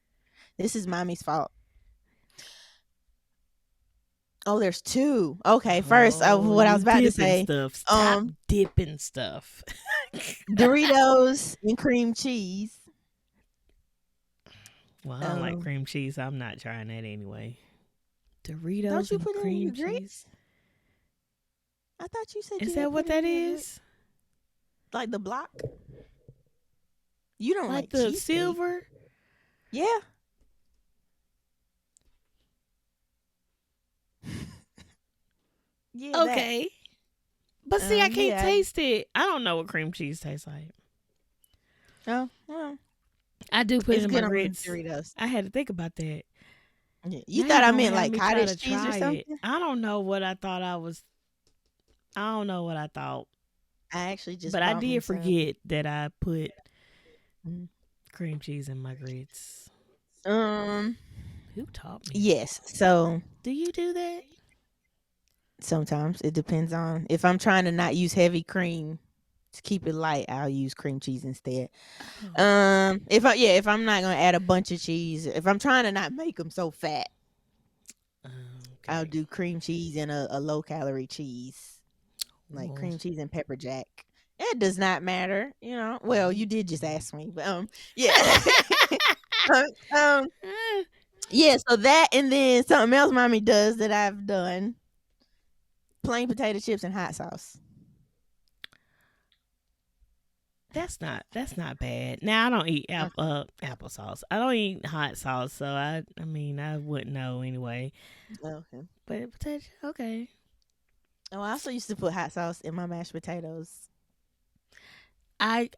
This is mommy's fault. Oh, there's two. Okay, first, Oh, what I you was about to dipping say. stuff. Stop Um, dipping stuff. Doritos and cream cheese. Well, I don't like Um, cream cheese. So I'm not trying that anyway. don't Doritos you and put it in cream your cheese. grits? I thought you said Is you that had what put it that in your grits. is? Like the block. You don't Like like the cheesecake? silver? Yeah. Yeah, that. Okay. But see, I can't Yeah. taste it. I don't know what cream cheese tastes like. Oh, well, I do put it it's in my good on grits. Doritos. I had to think about that. Yeah. You Now you're thought I gonna meant have like me try to cottage cheese or try it. something? I don't know what I thought I was. I don't know what I thought. I actually just But I bought me did some. forget that I put Mm. cream cheese in my grits. Um. Who taught me? Yes. So Do you do that? sometimes it depends on if I'm trying to not use heavy cream to keep it light. I'll use cream cheese instead. Oh, If I'm not gonna add a bunch of cheese, if I'm trying to not make them so fat, I'll okay. do cream cheese and a low calorie cheese, like Well, cream cheese and pepper jack. It does not matter, you know. Well, you did just ask me, but yeah. um, um, yeah. So that, and then something else mommy does that I've done: plain potato chips and hot sauce. that's not bad. Now I don't eat applesauce. I don't eat hot sauce, so I mean I wouldn't know anyway. Okay. But potato, okay. Oh, I also used to put hot sauce in my mashed potatoes.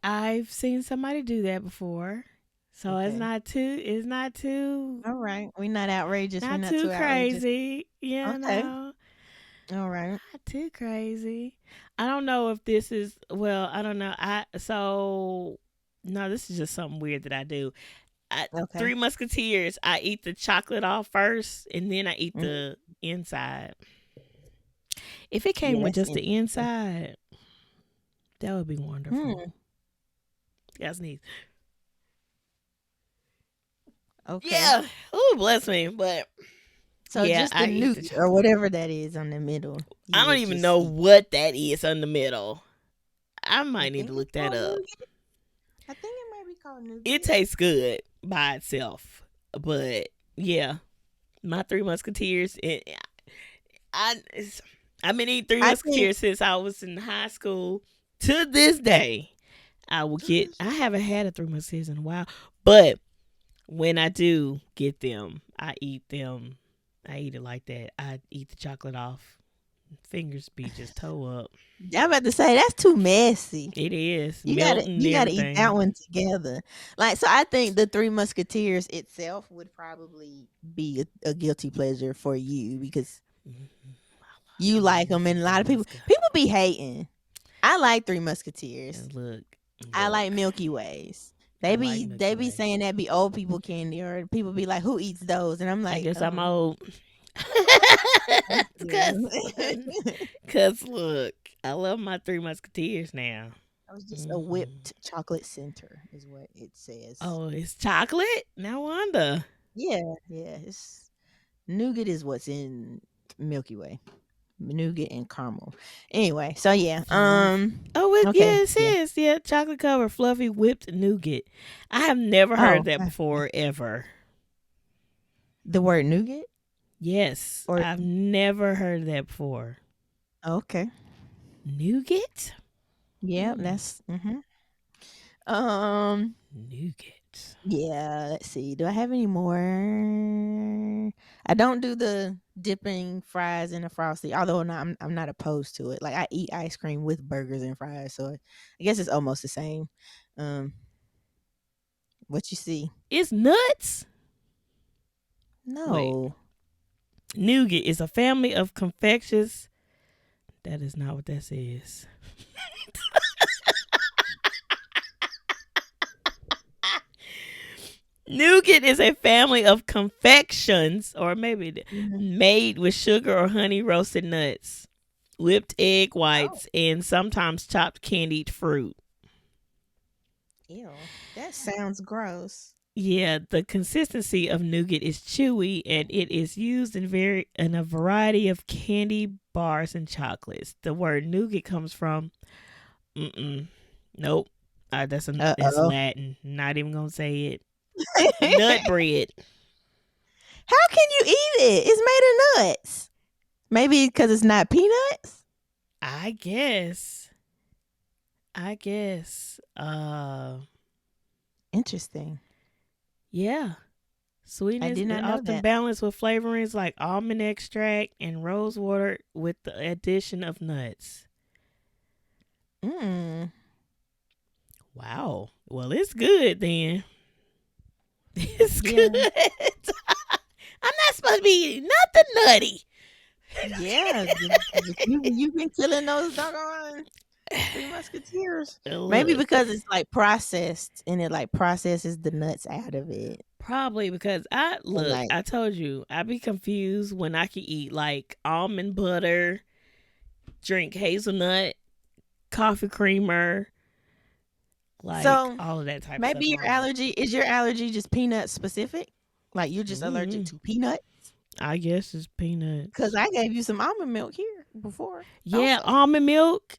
I've seen somebody do that before, so Okay. it's All right. We're not outrageous. We're not not too too outrageous. crazy. You Okay. know, All right. not too crazy. I don't know if this is well. I don't know. No, this is just something weird that I do. Okay. Three Musketeers. I eat the chocolate off first, and then I eat Mm, the inside. If it came yeah, with that's just the interesting. inside, that would be wonderful. Hmm. Yeah, sneeze. Okay. Yeah. Oh, bless me. But So yeah, just the I eat newt the or chocolate. whatever that is on the middle, you I don't would even just know eat. what that is in the middle. I I might need to think it's look that called up. nougat. I think it might be called It nougat. tastes good by itself, but yeah, my Three Musketeers. I I've been eating Three I think Musketeers since I was in high school. To this day, I will get. I haven't had a Three Musketeers in a while, but when I do get them, I eat them. I eat it like that. I eat the chocolate off. Fingers be just toe up. I'm about to say that's too messy. It is You gotta melting and you gotta eat that everything. one together. Like so I think the Three Musketeers itself would probably be a guilty pleasure for you because Mhm. I you love like me them some and a Three lot of people Musketeers. people be hating. I like Three Musketeers. And I like look. Milky Ways. I They like be Milky they be Way. saying that be old people candy or people be like, who eats those? And I'm I like, guess I'm old. thank Cause, you. Cause look, I love my Three Musketeers now. I was just a Hmm. whipped chocolate center, is what it says. Oh, it's chocolate? No wonder. Yeah, yeah. It's nougat is what's in Milky Way. Nougat and caramel. Anyway, so yeah. Fluff. Oh, Okay, yeah, it yeah. says. Yeah, chocolate covered fluffy whipped nougat. I have never heard Oh, that before, ever. the word nougat Yes, or I've never heard that before. okay. Nougat? Yeah, Hmm. that's um Nougat. yeah, let's see. Do I have any more? I don't do the dipping fries in the frosty, although I'm not opposed to it. Like I eat ice cream with burgers and fries, so I guess it's almost the same. Um, what you see? It's nuts? Wait. No. Nougat is a family of confections. That is not what that says. Nougat is a family of confections, or maybe Mhm. made with sugar or honey roasted nuts, whipped egg Oh, whites, and sometimes chopped candied fruit. ew. That sounds gross. Yeah, the consistency of nougat is chewy, and it is used in a variety of candy bars and chocolates. The word nougat comes from nope. Uh That's oh. Latin. Not even gonna say it. Nut bread. How can you eat it? It's made of nuts. Maybe because it's not peanuts. I guess. I guess. Interesting. Yeah. I Sweetness did is not know often that. balanced with flavorings like almond extract and rose water with the addition of nuts. Mm. Wow. Well, it's good then. It's good. Yeah. I'm not supposed to be eating nothing nutty. Yeah. You've been killing those doggone Three Musketeers. Maybe Look, because it's like processed and it like processes the nuts out of it. probably because And like, I told you, I be confused when I can eat like almond butter, drink hazelnut, coffee creamer, like so all of that type of maybe stuff. And your I'm like, allergy is your allergy just peanut specific? Like you're just allergic mm, to peanut? I guess it's Because peanuts. I gave you some almond milk here before Yeah, also. almond milk.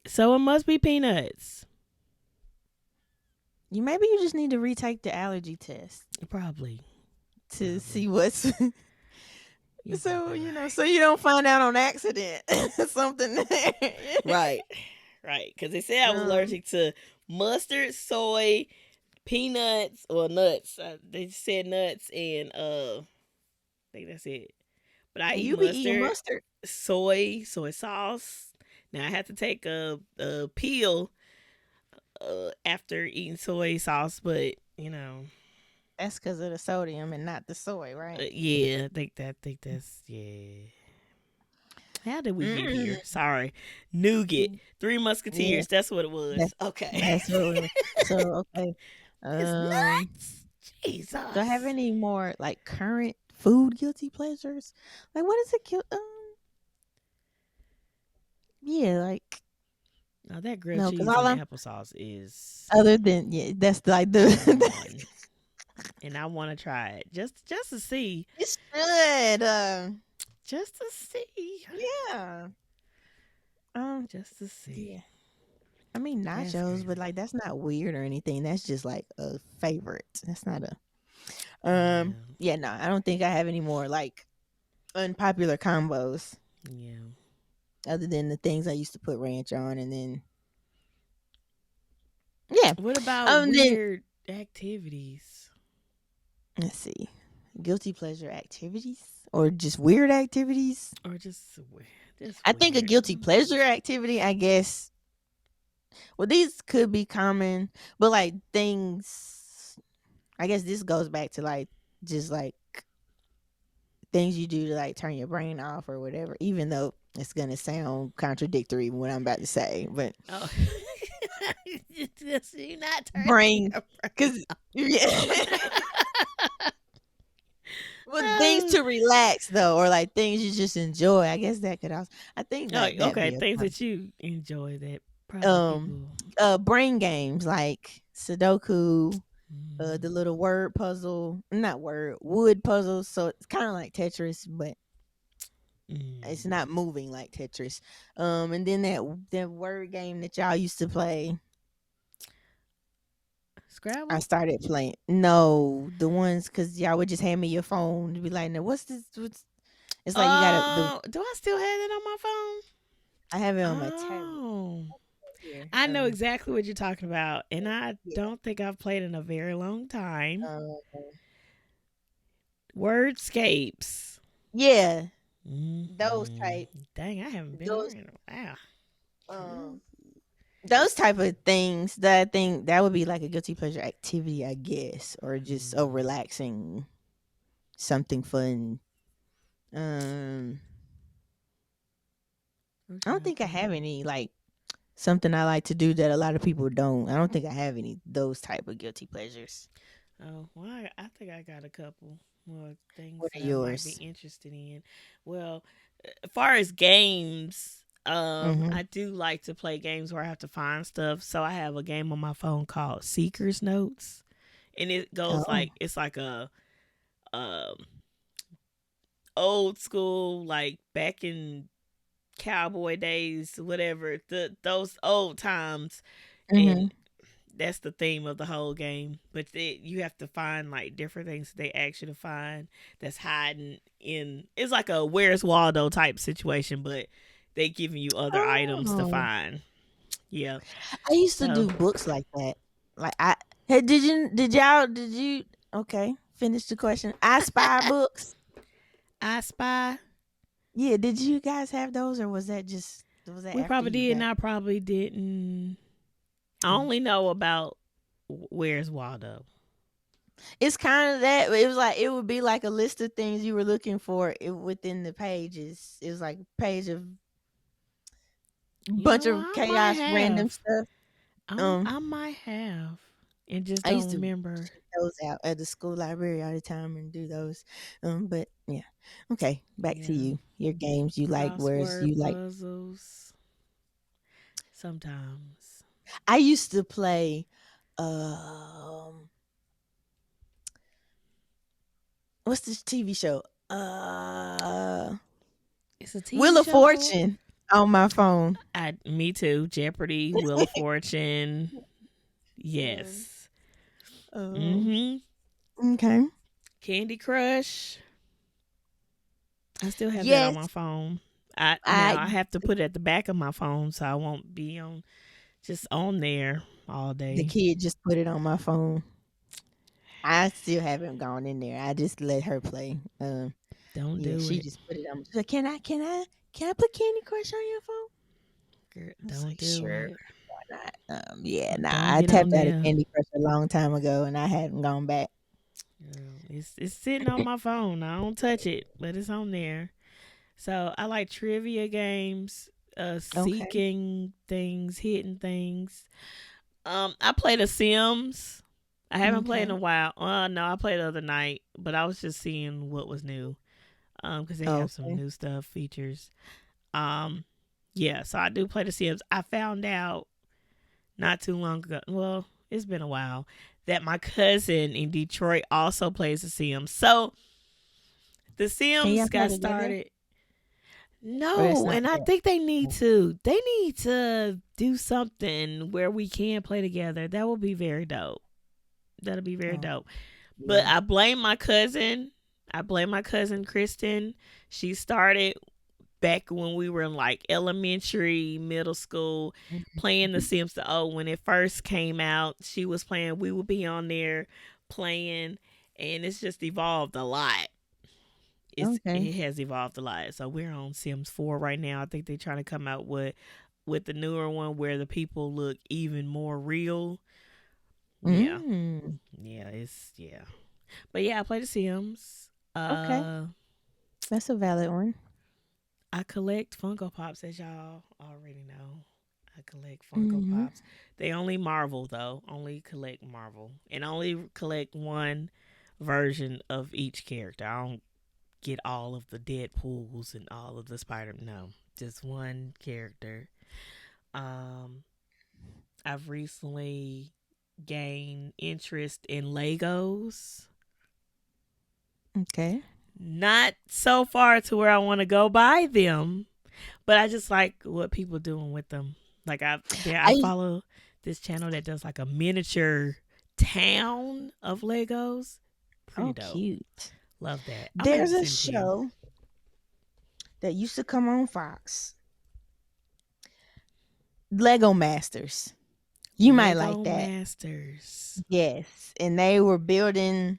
So it must be peanuts. Maybe you just need to retake the allergy test Probably. to Probably. see what's You're so probably right. so you don't find out on accident something. Right. Right. Because they said I was um, allergic to mustard, soy, peanuts, or nuts. They said nuts and I think that's it. But I eat you be eating mustard, mustard. soy sauce. Now I have to take a peel after eating soy sauce, but That's because of the sodium and not the soy, right? yeah, think that's yeah. How did we get Mm, here? Sorry, nougat, Three yeah, Musketeers. That's what it that's was. Okay, that's what we so okay. it's Um, nuts. do I have Jesus. any more like current food guilty pleasures? Like what is it? Yeah, like Now that grilled no, because cheese all and I'm applesauce is other than yeah, that's like the number one, and I want to try it just to see, you should. just to see, Yeah. Um, just to see. yeah. I mean That's nachos, but crazy. like that's not weird or anything. That's just like a favorite. That's not a Yeah, yeah, no, I don't think I have any more like unpopular combos. yeah. other than the things I used to put ranch on, and then yeah. What about Then weird activities? let's see, guilty pleasure activities or just weird activities. Or just I think a weird. guilty pleasure activity, I guess. Well, these could be common, but like things. I guess this goes back to like just like things you do to like turn your brain off or whatever. Even though it's gonna sound contradictory what I'm about to say, but Oh, just you not turning brain, your brain because yeah. Well, things off. to relax though, or like things you just enjoy. I guess that could also. I think Oh, that okay. be a Things that you enjoy that probably um people. brain games like Sudoku, Mm, the little word puzzle, not word wood puzzles. So it's kind of like Tetris, but it's mm. not moving like Tetris. And then that word game that y'all used to play. I Scrabble. started playing. No, the ones because y'all would just hand me your phone to be like, "No, what's this? What's?" It's like you gotta. Oh, do I still have it on my phone? I have it on my tablet Oh, here. I know exactly what you're talking about, and I Yeah. don't think I've played in a very long time. Um, Wordscapes. yeah, those Mm-hmm. type, Dang, I haven't been on those, it in a while. um, those type of things that I think that would be like a guilty pleasure activity, I guess, or just a Mm, relaxing something fun. Um, I don't think I okay. have any like something I like to do that a lot of people don't. I don't think I have any those type of guilty pleasures. Oh, well, I think I got a couple more things What are that I might be yours? interested in. Well, as far as games, Mm-hmm. I do like to play games where I have to find stuff. So I have a game on my phone called Seeker's Notes, and it goes Oh. like it's like a um old school, like back in cowboy days, whatever those old times, Mm-hmm. and that's the theme of the whole game. But you have to find like different things that they ask you to find that's hiding in. It's like a Where's Waldo type situation, but they giving you other items to Oh. find. Yeah. I used to So do books like that. Like I did you okay, finish the question. I Spy books? I Spy. Yeah, did you guys have those or was that We after probably you did, got and I probably didn't. I mm. only know about Where's Waldo. It's kind of that, but it was like it would be like a list of things you were looking for within the pages. It was like a page of You bunch know, of I might chaos random have. stuff. I might have, and just I used don't to remember. check those out at the school library all the time and do those. But yeah. Okay, back to Yeah, you. Your games you like, whereas crossword you like. puzzles. Sometimes. I used to play um what's this TV show? It's a Wheel TV of show for it. Fortune on my phone. Me too. Jeopardy, Wheel of Fortune. Um, Yes. um Mm-hmm. okay. Candy Crush. I still have that on my Yes, phone. I I now I have to put it at the back of my phone so I won't be on just on there all the day. kid just put it on my phone. I still haven't gone in there. I just let her play. Don't Yeah, do she it. just put it on. She's like, can I put Candy Crush on your phone? Girl, I was don't like, do sure. it. Why not? Yeah, nah. Don't I get on tapped out of there. Candy Crush a long time ago, and I hadn't gone back. It's sitting on my phone. I don't touch it, but it's on there. So I like trivia games, Okay. seeking things, hitting things. I play The Sims. I haven't played in Okay. a while. No, I played the other night, but I was just seeing what was new. Because they have some Okay. new stuff, features. Um, yeah, so I do play The Sims. I found out not too long ago. Well, it's been a while that my cousin in Detroit also plays The Sims. So The Can y'all Sims play got together? started. Or that's No, not and I that. think they need to. They need to do something where we can play together. That would be very dope. That'll be very Oh, dope. But yeah. I blame my cousin. I blame my cousin Kristen. She started back when we were in like elementary, middle school, playing The Mhm. Sims to O when it first came out. She was playing, we would be on there playing, and it's just evolved a lot. Okay. It has evolved a lot. So we're on Sims 4 right now. I think they're trying to come out with the newer one where the people look even more real. Yeah. Mm. Yeah, it's yeah. But yeah, I play The Sims. Okay. Uh That's a valid one. I collect Funko Pops, as y'all already know. I collect Funko Hmm. Pops. They only Marvel though. Only collect Marvel. And only collect one version of each character. I don't get all of the Deadpools and all of the Spider. No, just one character. Um, I've recently gained interest in Legos. Okay. Not so far to where I want to go buy them, but I just like what people doing with them. Like I I follow this channel that does like a miniature town of Legos. Pretty Oh, dope. cute. Love that. I'm gonna have There's to a send it to you. show that used to come on Fox, Lego Masters. You might like Lego that. Masters. Yes, and they were building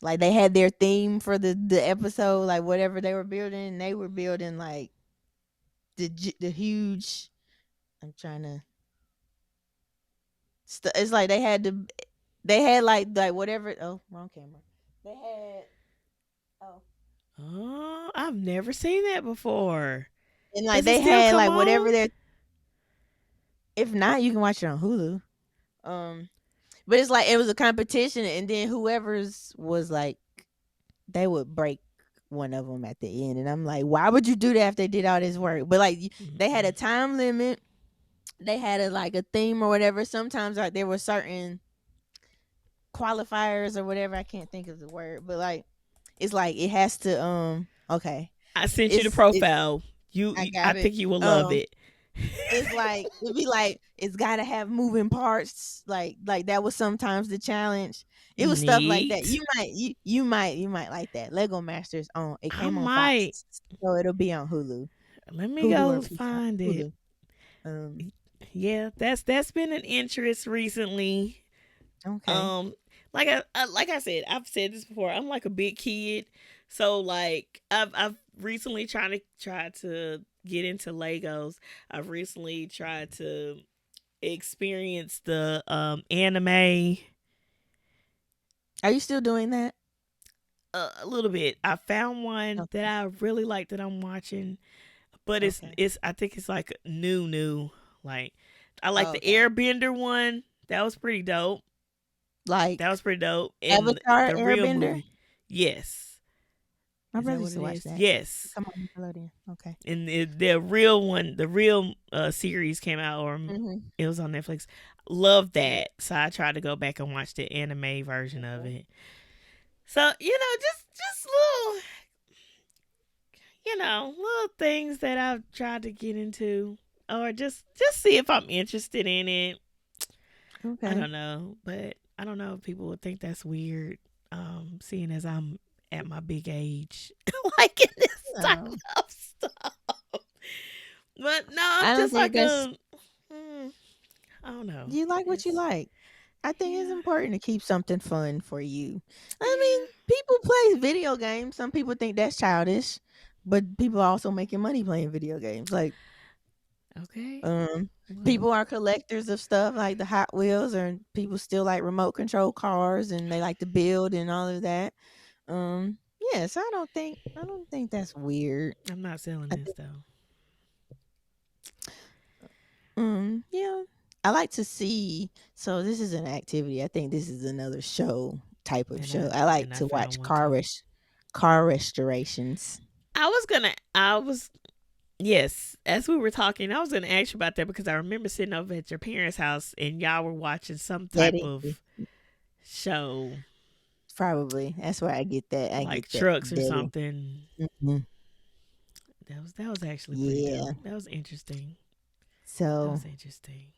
like they had their theme for the episode, like whatever they were building. They were building like the huge. I'm trying to. It's like they had like whatever. Oh, wrong camera. They had oh, Oh, I've never seen that before. and like Does it they still had come like on? whatever their. If not, you can watch it on Hulu. Um, but it's like it was a competition, and then whoever's was like they would break one of them at the end, and I'm like, why would you do that if they did all this work? But like they had a Mm-mm. time limit, they had a like a theme or whatever. Sometimes like there were certain qualifiers or whatever. I can't think of the word, but like it's like it has to okay. I sent you the It's profile. I I got it. think you will love it. It's like it'd be like it's gotta have moving parts. Like that was sometimes the challenge. It was stuff like that. Neat. You might like that. Lego Masters on it I came on Fox, might. so it'll be on Hulu, Let me Hulu go or Peacock. find it. Hulu. Um. Yeah, that's been an interest recently. Okay. Um, like I said, I've said this before. I'm like a big kid, so like I've recently tried to get into Legos. I've recently tried to experience the anime Are you still doing that? a little bit. I found one that Okay. I really like that I'm watching, but Okay. it's I think it's like new. Like I like the Okay. Airbender one. That was pretty dope. That Like was pretty dope. And Avatar the real Airbender. movie, yes, My is that brother what used to it watch is? that. Yes. Come on, Nickelodeon. Okay. And the real one, the real series came out, or Mm-hmm. it was on Netflix. Love Yeah. that. So I tried to go back and watch the anime version of Okay. it. So just little little things that I've tried to get into, or just see if I'm interested in it. I Okay. don't know, but I don't know if people would think that's weird. Seeing as I'm at my big age, liking this type No, of stuff. But no, I'm I don't just think like that's. mm, I don't know. You like what you It's like. I think it's yeah, important to keep something fun for you. I mean, yeah. people play video games. Some people think that's childish, but people are also making money playing video games. Like, Okay. um, Well, people are collectors of stuff like the Hot Wheels, or people still like remote control cars, and they like to build and all of that. Um, yes, I don't think that's weird. I'm not selling I this think, though, yeah, I like to see. So this is an activity. I think this is another show type of show. I like and I to found watch one too. car restorations. I was yes. As we were talking, I was gonna ask you about that because I remember sitting over at your parents' house and y'all were watching some That type is of show, probably that's where I get that. I like get that. trucks or That something. mhm. That was actually pretty Yeah. dope. That was interesting. That So was interesting.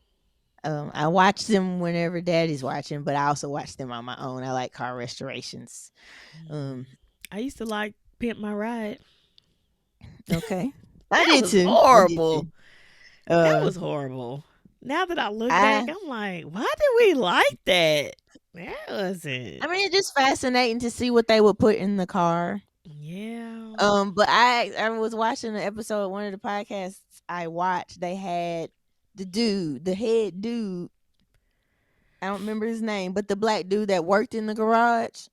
I watch them whenever Daddy's watching, but I also watch them on my own. I like car restorations. Mm. Um, I used to like Pimp My Ride. Okay. I That did was too. I did horrible. too. That Uh, was horrible. Now that I look back, I I'm like, why did we like that? That wasn't. I mean, it's just fascinating to see what they would put in the car. Yeah. But I was watching an episode of one of the podcasts I watched. They had the head dude. I don't remember his name, but the black dude that worked in the garage.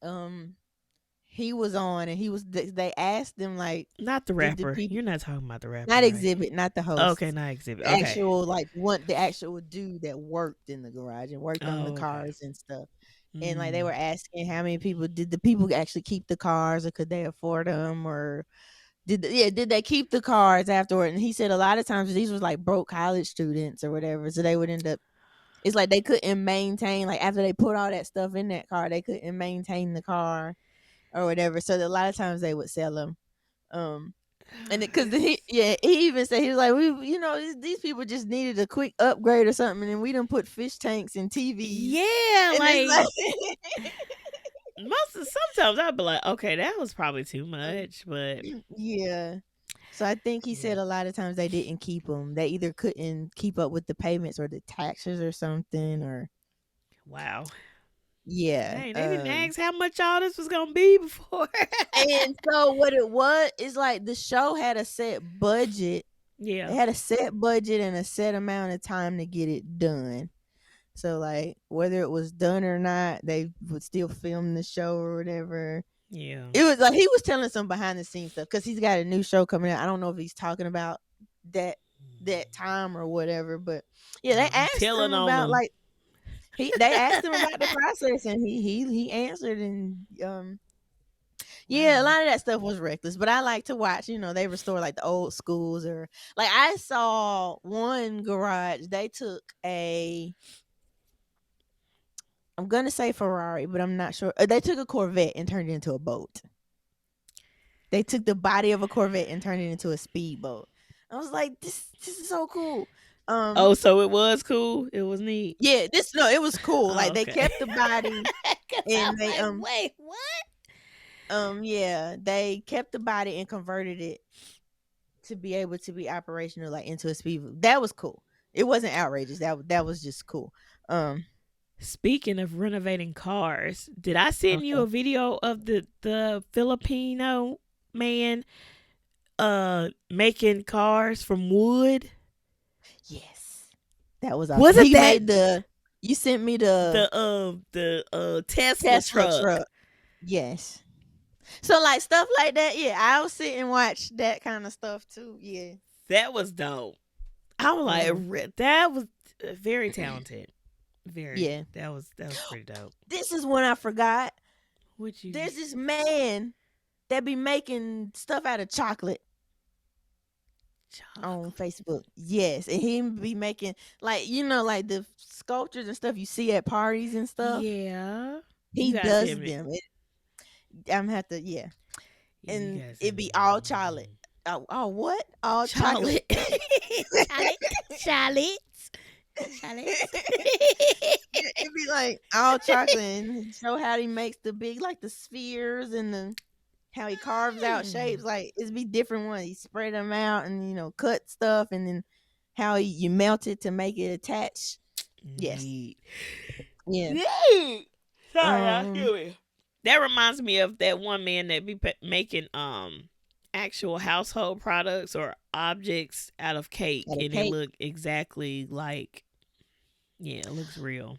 Um, he was on, and they asked him like, Not the did the rapper. people You're not talking about the rapper, not right? exhibit, not the Okay, hosts, not exhibit. the Okay. actual the actual dude that worked in the garage and worked on the Oh, okay. cars and stuff. And like they Mm. were asking how many people did the people actually keep the cars or could they afford them or did they keep the cars afterward? And he said a lot of times these was like broke college students or whatever, so they would end up. It's like they couldn't maintain like after they put all that stuff in that car, they couldn't maintain the car or whatever. So a lot of times they would sell them. Um, and because It's- he even said he was like these people just needed a quick upgrade or something, and we done put fish tanks and TVs, yeah, and it's like like sometimes I'd be like, okay, that was probably too much, but yeah. So I think he yeah. said a lot of times they didn't keep them. They either couldn't keep up with the payments or the taxes or something, or Wow. yeah. Dang, they didn't ask how much all this was gonna be before. And so what it was is like the show had a set budget. They Yeah. had a set budget and a set amount of time to get it done. So like whether it was done or not, they would still film the show or whatever. Yeah. It was like he was telling some behind the scenes stuff because he's got a new show coming out. I don't know if he's talking about that time or whatever, but yeah, they Oh, he asked telling him on about them. like they asked him about the process and he answered and yeah, a Wow. lot of that stuff was reckless, but I like to watch, they restore like the old schools or like I saw one garage, they took I'm gonna say Ferrari, but I'm not sure. They took a Corvette and turned it into a boat. They took the body of a Corvette and turned it into a speedboat. I was like, this is so cool. Oh, so it was cool. It was neat. Yeah, this no, it was cool. Oh, Like they okay. kept the body Cause I'm and they like, wait, what? yeah, they kept the body and converted it to be able to be operational like into a speedboat. That was cool. It wasn't outrageous. That was just cool. Um Speaking of renovating cars, did I send you okay. a video of the Filipino man making cars from wood? Yes. That was awesome. Wasn't He that made the you sent me the the Tesla Tesla truck? truck. Yes. So like stuff like that, yeah, I'll sit and watch that kind of stuff too. Yeah. That was dope. I was like, Um that was very talented. Very. yeah. That was pretty dope. This is one I forgot. Would you There's this man that be making stuff out of chocolate on chocolate? Facebook. Yes, and he be making like like the sculptures and stuff you see at parties and stuff. Yeah. You He gotta does send me. them. I'm have to yeah, Yeah, you and gotta it send be me. all chocolate. Oh what? All chocolate. Chocolate. Chocolate. Chocolate. Chocolate. It'd be like all chocolate and show how he makes the big like the spheres and the how he carves out shapes. Mm. Like it's be different ones. He spread them out and cut stuff and then how you melt it to make it attach. Yes. Neat. Yeah. Neat. Sorry, y'all. Um Excuse me. That reminds me of that one man that be making actual household products or objects out of cake, at a and it cake. look exactly like, yeah, it looks real.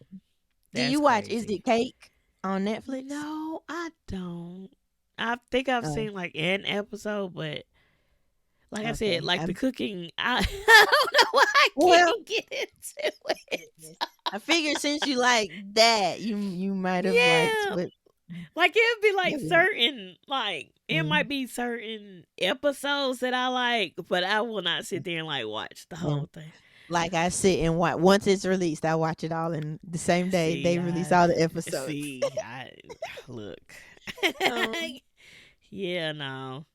Do That's you watch Is crazy. It Cake on Netflix? No, I don't. I think I've Oh, seen like an episode, but like I said, okay. like the cooking, I, I don't know why I Well, can't get into it. goodness. I figured since you like that, you might have liked Yeah, what like it'd be like maybe not. certain, like it Mm, might be certain episodes that I like, but I will not sit there and like watch the yeah. whole thing. Like I sit and watch once it's released, I watch it all in the same day See, they release all the episodes. I look. um, Yeah, no,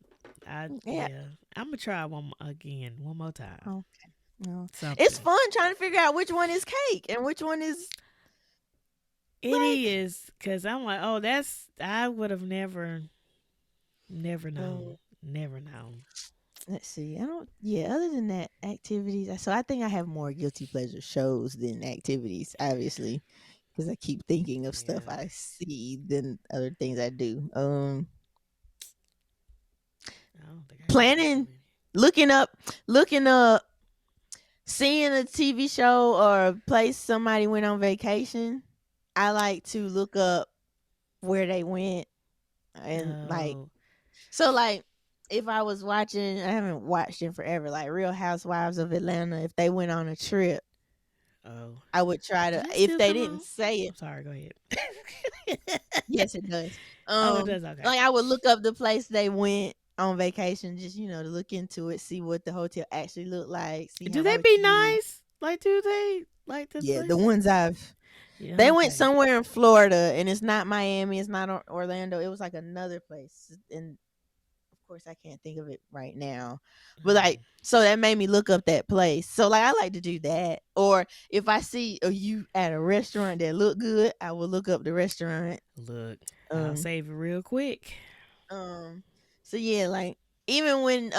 yeah. I'm gonna try again, one more time. Okay. No. It's Something. fun trying to figure out which one is cake and which one is It like is because I'm like, oh, I would have never. Never known. Um, Never known. let's see. I don't. Yeah. Other than that, activities. So I think I have more guilty pleasure shows than activities, obviously, because I keep thinking of stuff Yeah. I see than other things I do. I don't think I got too Planning, many. looking up, looking up, seeing a TV show or a place somebody went on vacation. I like to look up where they went and like Oh. so like if I was watching, I haven't watched in forever, like Real Housewives of Atlanta, if they went on a trip, Oh. I would try Does to, that if still they come didn't on? say it. I'm sorry. Go ahead. Yes, it does. Oh, it does. Okay. Like I would look up the place they went on vacation, just to look into it, see what the hotel actually looked like, see Do how they much be you. nice? Like, do they like this Yeah, the place? ones I've. Yeah. They went Okay. somewhere in Florida, and it's not Miami, it's not Orlando. It was like another place, and of course I can't think of it right now. But like, Oh, so that made me look up that place. So like, I like to do that. Or if I see you at a restaurant that look good, I will look up the restaurant. look, I'll Um, save it real quick. um. So yeah, like even when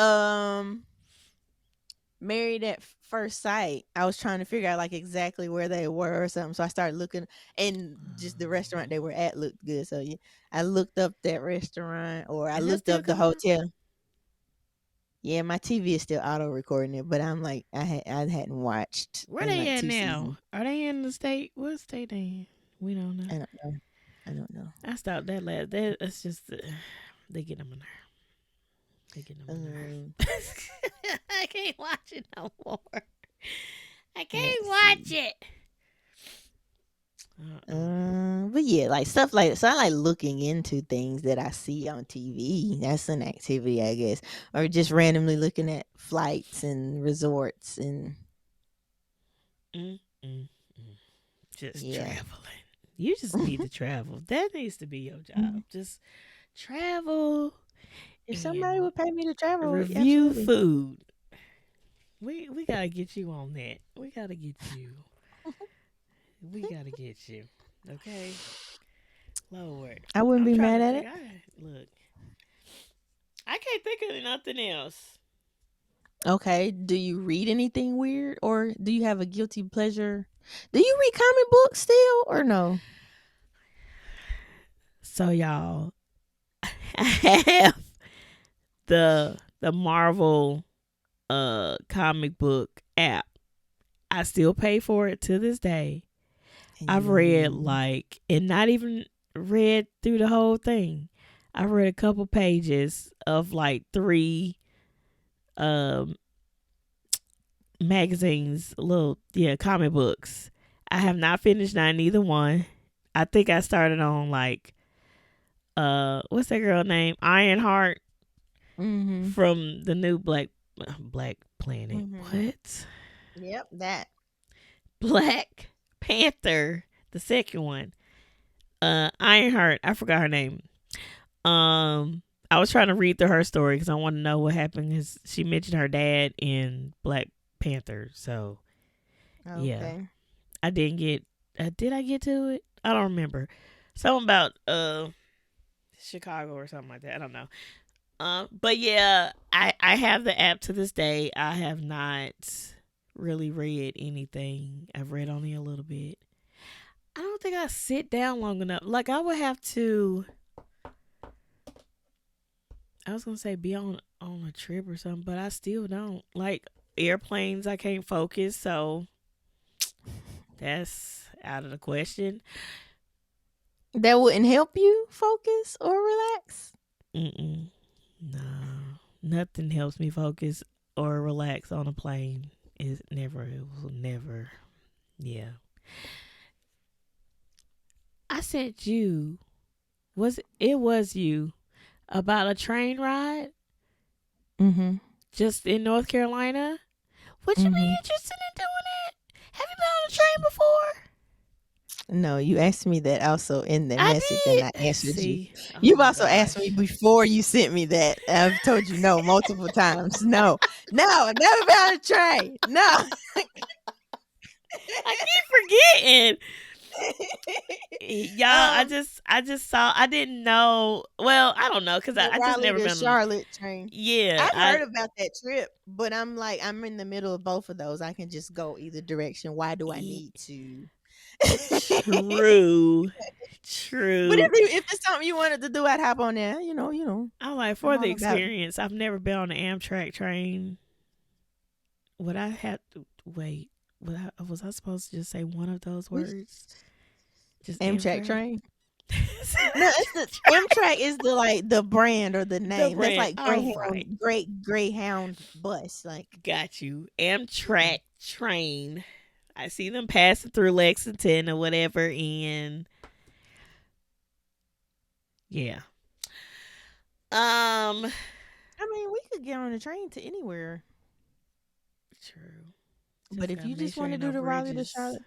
Married at First Sight, I was trying to figure out like exactly where they were or something. So I started looking, and just the restaurant they were at looked good. So yeah, I looked up that restaurant, or I Is that looked still up the coming on? hotel. Yeah, my TV is still auto recording it, but I'm like I hadn't watched Where in they like at two now? seasons. Are they in the state? What state they in? We don't know. I don't know. I don't know. I stopped that last. That's just they get on my nerve. They get on my Um, nerve. I can't watch it no more. I can't let's watch see. it. Uh-uh. But yeah, like stuff like so. I like looking into things that I see on TV. That's an activity, I guess, or just randomly looking at flights and resorts and Mm, mm, mm. Just yeah. traveling. You just need to travel. That needs to be your job. Mhm. Just travel If somebody and would pay me to travel, review absolutely. food. We gotta get you on that. We gotta get you. We gotta get you. Okay, Lord. I wouldn't I'm be trying mad to at think. it. I look. I can't think of nothing else. Okay. Do you read anything weird, or do you have a guilty pleasure? Do you read comic books still, or no? So y'all, I have the Marvel comic book app. I still pay for it to this day. And you I've don't read read. like and not even read through the whole thing. I read a couple pages of like three um magazines, little comic books. I have not finished neither one. I think I started on like what's that girl name? Ironheart Mm-hmm. from the new Black Planet. Mm-hmm. What? Yep, that. Black Panther, the second one. Ironheart, I forgot her name. I was trying to read through her story because I want to know what happened. Because she mentioned her dad in Black Panther, so yeah, Okay. I didn't get. Did I get to it? I don't remember. Something about Chicago or something like that. I don't know. But yeah, I have the app to this day. I have not really read anything. I've read only a little bit. I don't think I sit down long enough. Like I would have to. I was gonna say be on a trip or something, but I still don't like airplanes. I can't focus, so that's out of the question. That wouldn't help you focus or relax. Mm-mm. No, nothing helps me focus or relax on a plane. It never. It will never. Yeah. I sent you. Was you about a train ride Mm-hmm. just in North Carolina? Would you be Mm-hmm. interested in doing that? Have you been on a train before? No, you asked me that also in the I message, and I did. answered you. See, oh You've my also asked me gosh. before you sent me that. I've told you no multiple times. No, no, I've never been on a train. No. I keep forgetting. Y'all, um, I just saw. I didn't know. Well, I don't know because the I just Raleigh never to been. Charlotte train. Yeah, I've I heard about that trip, but I'm like, I'm in the middle of both of those. I can just go either direction. Why do I e- need to? true, But true. if it's something you wanted to do, I'd hop on there. I'm like I'm for the all about. experience. I've never been on the Amtrak train. Would I have to wait? Was I supposed to just say one of those We words? Just Amtrak Amtrak. train. No, it's the Amtrak is the like the brand or the The name. That's brand. like All right. Great Greyhound bus. Like, Got you. mm, Amtrak train. I see them passing through Lexington or whatever, and yeah. Um. I mean, we could get on a train to anywhere. True. But Just if gotta you make just sure want to ain't do no the Raleigh to bridges. Charlotte,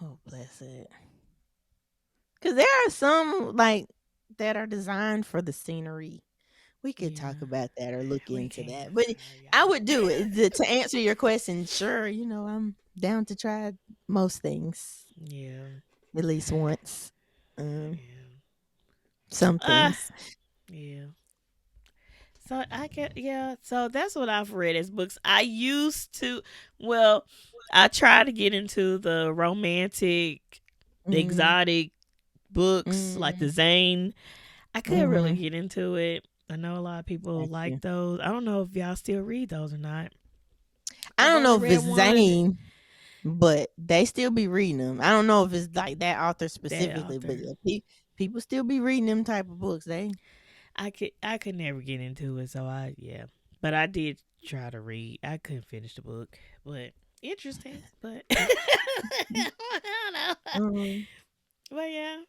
oh bless it. Because there are some like that are designed for the scenery. We could talk Yeah, about that or look we into can. that. But I would do Yeah. it. To answer your question, sure, I'm down to try most things Yeah. at least once. Um, Yeah. some things. Yeah. So I get yeah. So that's what I've read as books. I used to. Well, I try to get into the romantic, the Mm, exotic books like the mm, Zane. I couldn't really mm-hmm. get into it. I know a lot of people Got like you. those. I don't know if y'all still read those or not. I I've don't know only if read it's one. Zane, but they still be reading them. I don't know if it's like that author That specifically, but author. yeah, people still be reading them type of books. I could never get into it, so but I did try to read. I couldn't finish the book, but interesting. But I don't know. um, But yeah,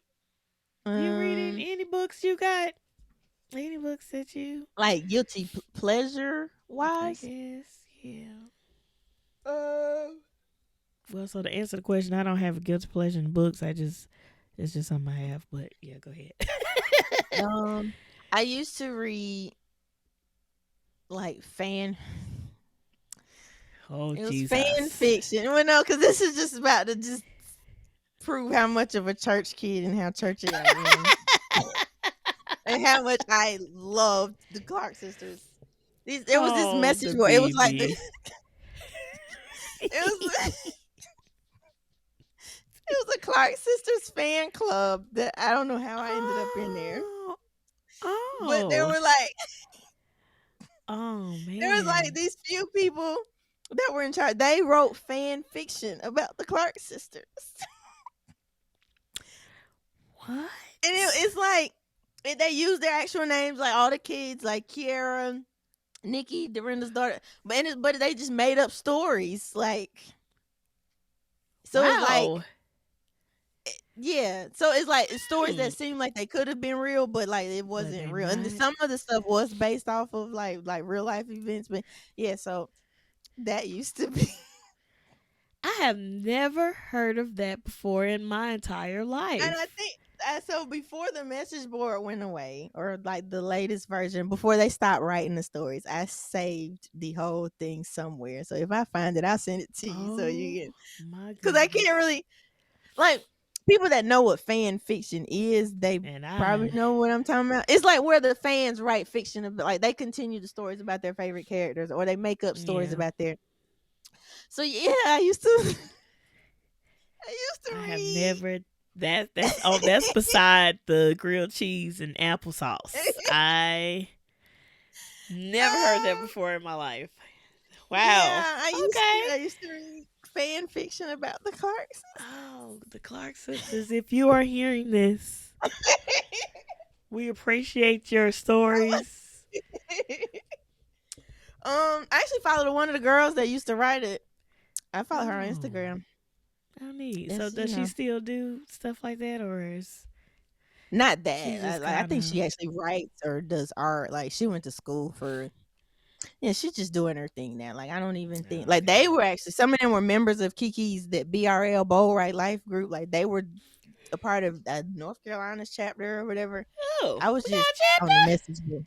you reading um any books you got? Any books that you? like guilty pleasure I wise. guess yeah. Uh, Well, so to answer the question, I don't have a guilty pleasure in books. It's just something I have. But yeah, go ahead. um, I used to read like fan. Oh It was fan Jesus! fiction. Well, no, because this is just about to just prove how much of a church kid and how churchy I am, and how much I loved the Clark sisters. There was this Oh, message the board. It was like baby. it was it was a Clark sisters fan club that I don't know how I ended up in there, Oh, but oh, oh there was like man. these few people that were in charge. They wrote fan fiction about the Clark sisters, and What? it's like they use their actual names, like all the kids, like Kiara, Nikki, Dorinda's daughter, but they just made up stories, like so it's like Wow. yeah, so it's like it's stories Hmm. that seem like they could have been real, but like it But wasn't they real, and not. some of the stuff was based off of like real life events, but yeah, so that used to be. I have never heard of that before in my entire And I life. think so before the message board went away, or like the latest version, before they stopped writing the stories, I saved the whole thing somewhere. So if I find it, I'll send it to you so Oh you can, my because I can't goodness. really like people that know what fan fiction is. They And probably know what I'm talking about. It's like where the fans write fiction about, like they continue the stories about their favorite characters, or they make up stories yeah, about their. So yeah, I used to, I used to I have read. never that's beside the grilled cheese and applesauce. I never heard that Um, before in my life. Wow. Yeah, Okay. I used to read fan fiction about the Clarks. Oh, the Clark sisters, if you are hearing this, we appreciate your stories. I actually followed one of the girls that used to write it. I follow her on Oh, Instagram. how neat. So It's does she still do stuff like that or is not she that. just I kind think of she actually writes or does art. Like she went to school for. Yeah, she's just doing her thing now. Like I don't even think like they okay. were actually some of them were members of Kiki's that BRL Bowl Right Life group. Like they were a part of North Carolina's chapter or whatever. Oh, I was we just got a on the chapter? message board.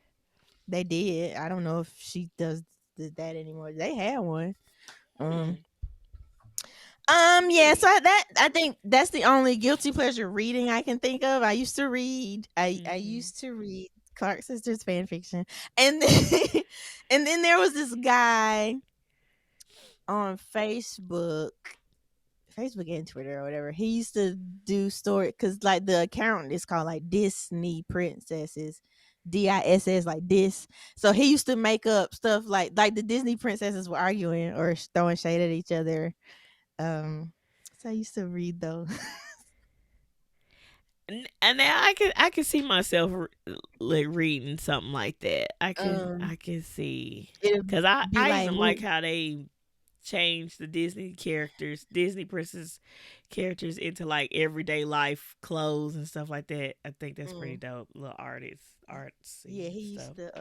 They did. I don't know if she does that anymore. They had one. Um, Hmm. Yeah, so Really? I think that's the only guilty pleasure reading I can think of. I used to read I Mm-hmm. used to read Clark Sisters fan fiction. And then and then there was this guy on Facebook and Twitter or whatever. He used to do story because like the account is called like Disney Princesses, DISS like this. So he used to make up stuff like the Disney princesses were arguing or throwing shade at each other. Um, so I used to read those. And now I can see myself like reading something like that. I can um, I can see it'd because I be I like even like how they change the Disney characters, Disney princess characters into like everyday life clothes and stuff like that. I think that's pretty mm, dope. Little artsy yeah, he stuff. used to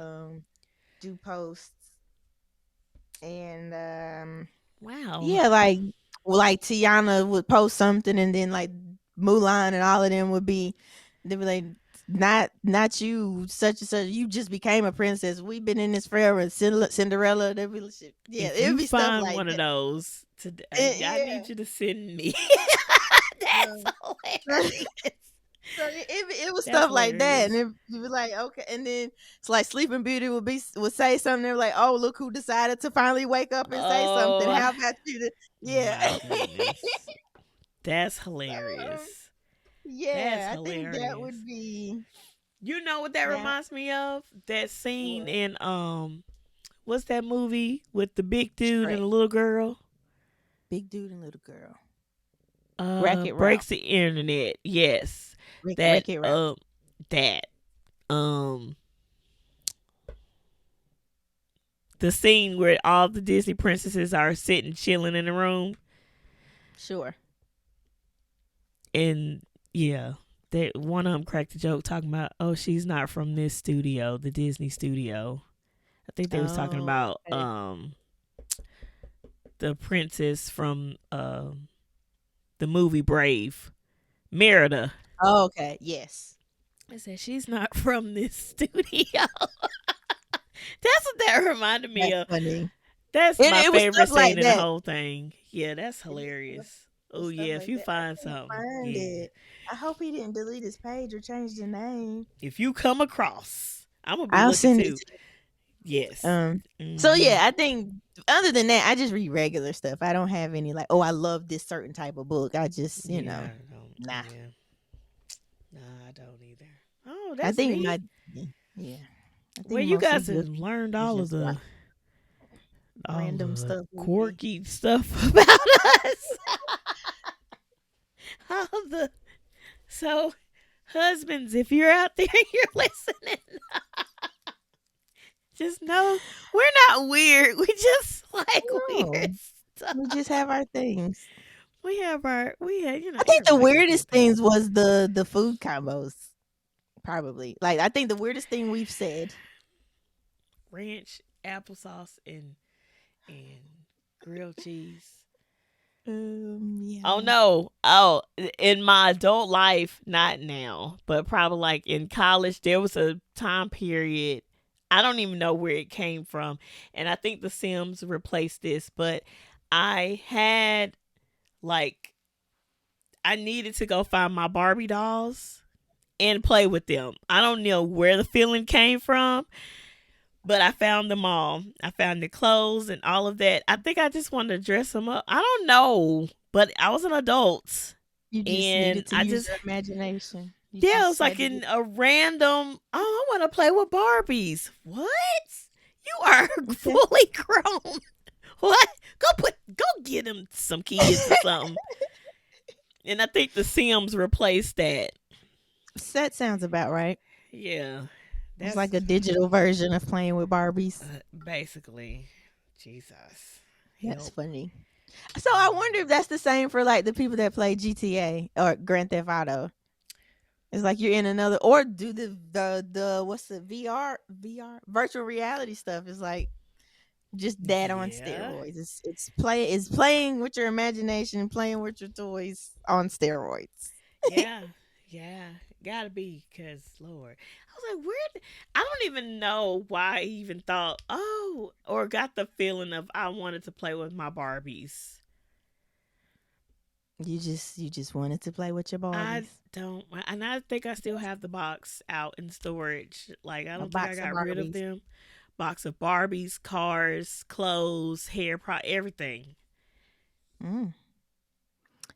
do posts and Wow. yeah, like Tiana would post something, and then like Mulan and all of them would be, they'd be like, not you, such and such. You just became a princess. We've been in this forever. Cinderella. They'd be, yeah, If it'd you be stuff find like one of that. those today, I Yeah. need you to send me. Um, That's hilarious. so it was That's stuff like that, and hilarious. it was like okay, and then it's like Sleeping Beauty would say something. They're like, oh, look who decided to finally wake up and say something. Oh How about you? Yeah. my goodness. That's So, hilarious. That's yeah, I think that hilarious. would be You know what that that. reminds me of? That scene What? in what's that movie with the big dude and Shrek. the little girl? Big dude and little girl. Wreck It Ralph. Breaks the internet. Yes. That Wreck It Ralph. that um the scene where all the Disney princesses are sitting chilling in the room Sure. and yeah, that one of them cracked a joke talking about, oh, she's not from this studio, the Disney studio. I think they was talking Oh, about okay. the princess from the movie Brave, Merida. Oh, okay. Yes. I said she's not from this studio. That's what that reminded me That's of. funny. That's And my it was favorite stuff like scene in the that. whole thing. Yeah, that's It hilarious. was Oh stuff yeah, if like you that. I find can't something, find yeah. it. I hope he didn't delete his page or change the name. If you come across, I'm gonna be I'll looking send it too. to Yes. you. So Hmm. yeah, I think other than that, I just read regular stuff. I don't have any like, oh, I love this certain type of book. I just, Yeah, I don't. nah. Yeah, nah, I don't either. Oh, I that's think neat. my yeah. I Well, think you mostly guys have guilty learned is just like all random the stuff we read. quirky stuff about us. All the so husbands, if you're out there, you're listening. Just know we're not weird. We just like No, weird stuff. we just have our things. We have I think the everybody got their weirdest thing. things was the food combos. Probably. Like I think the weirdest thing we've said. Ranch, applesauce, and grilled cheese. Oh Yeah. no. Oh, in my adult life, not now, but probably like in college, there was a time period. I don't even know where it came from. And I think The Sims replaced this, but I had like, I needed to go find my Barbie dolls and play with them. I don't know where the feeling came from, but I found them all. I found the clothes and all of that. I think I just wanted to dress them up. I don't know, but I was an adult You just and needed to I use just your imagination. You yeah, it was just like had to in get a random. Oh, I want to play with Barbies. What? You are okay. fully grown. What? Go get him some kids or something. And I think The Sims replaced that. That sounds about right. Yeah, It's that's like a digital version of playing with Barbies. basically Jesus That's help. funny. So I wonder if that's the same for like the people that play GTA or Grand Theft Auto. It's like you're in another, or do the what's the VR virtual reality stuff is like just that on Yeah, steroids. It's playing with your imagination, playing with your toys on steroids. yeah, yeah. Gotta be, cause Lord, I was like, I don't even know why I even thought, oh, or got the feeling of I wanted to play with my Barbies. You just wanted to play with your I Barbies. don't, and I think I still have the box out in storage. Like I A don't think I box of got rid of Barbies. them. Box of Barbies, cars, clothes, everything. Mm.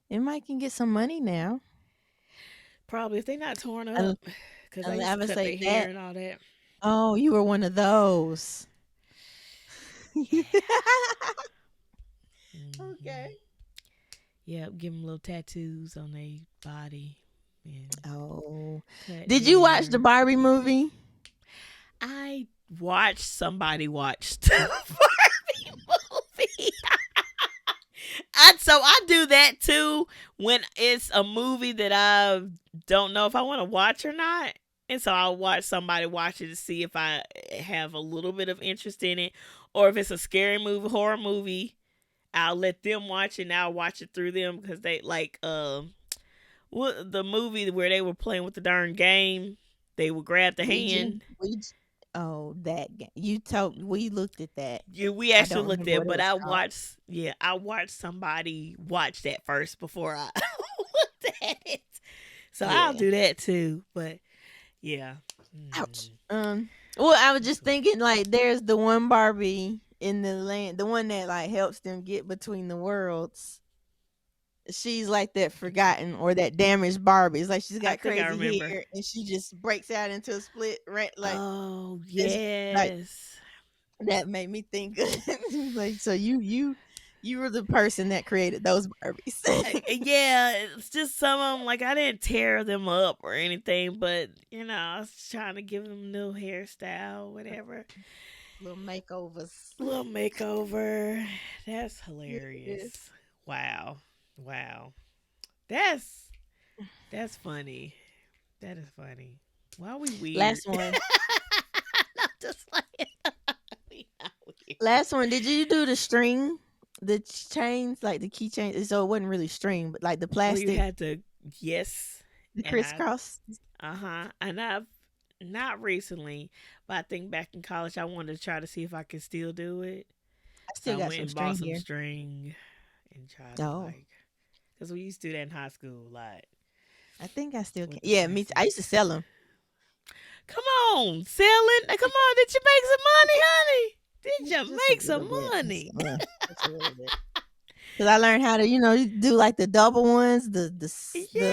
It might can get some money now. Probably if they not torn And, up, because I and used I to would cut say their hair that. and all that. Oh, you were one of those. Hmm. Okay. Yep, give them little tattoos on their body and Oh, cut did you watch the hair. Barbie movie? I watched somebody watch the Barbie movie. I do that too when it's a movie that I don't know if I want to watch or not. And so I'll watch somebody watch it to see if I have a little bit of interest in it. Or if it's a scary movie, horror movie, I'll let them watch it and I'll watch it through them because they like what the movie where they were playing with the darn game. They would grab the Ouija. hand. Ouija. Oh, that you told we looked at that. Yeah, we I actually don't looked remember at what it, it but was called. I watched somebody watch that first before I looked at it. So I'll Yeah. do that too. But yeah. Ouch. Mm, Well, I was that's just what thinking like there's the one Barbie in the land, the one that like helps them get between the worlds. She's like that forgotten or that damaged Barbie. It's like she's I got think I crazy remember. hair and she just breaks out into a split right like Oh it's like yes. that made me think like so you were the person that created those Barbies. Yeah, it's just some of them. Like I didn't tear them up or anything, but I was trying to give them new hairstyle, whatever. Little makeovers. Little makeover. That's Yeah. hilarious. Wow. Wow. That's that's funny. That is funny. Why are we weird? Last one. Not just like we not weird. Last one. Did you do the string? The chains, like the keychains. So it wasn't really string, but like the Well, you plastic, had to yes, the and I crisscross. and I've not recently, but I think back in college I wanted to try to see if I could still do it. I So still I got went some and bought string some here. string and tried to Oh, like, because we used to do that in high school a lot I think I still can. with the Yeah, me too. I used to classmates. sell them. Come on, selling. Come on, did you make some money, honey? Did you Just a make little some bit. money? Just a little bit. Because I learned how to, do like the double ones, the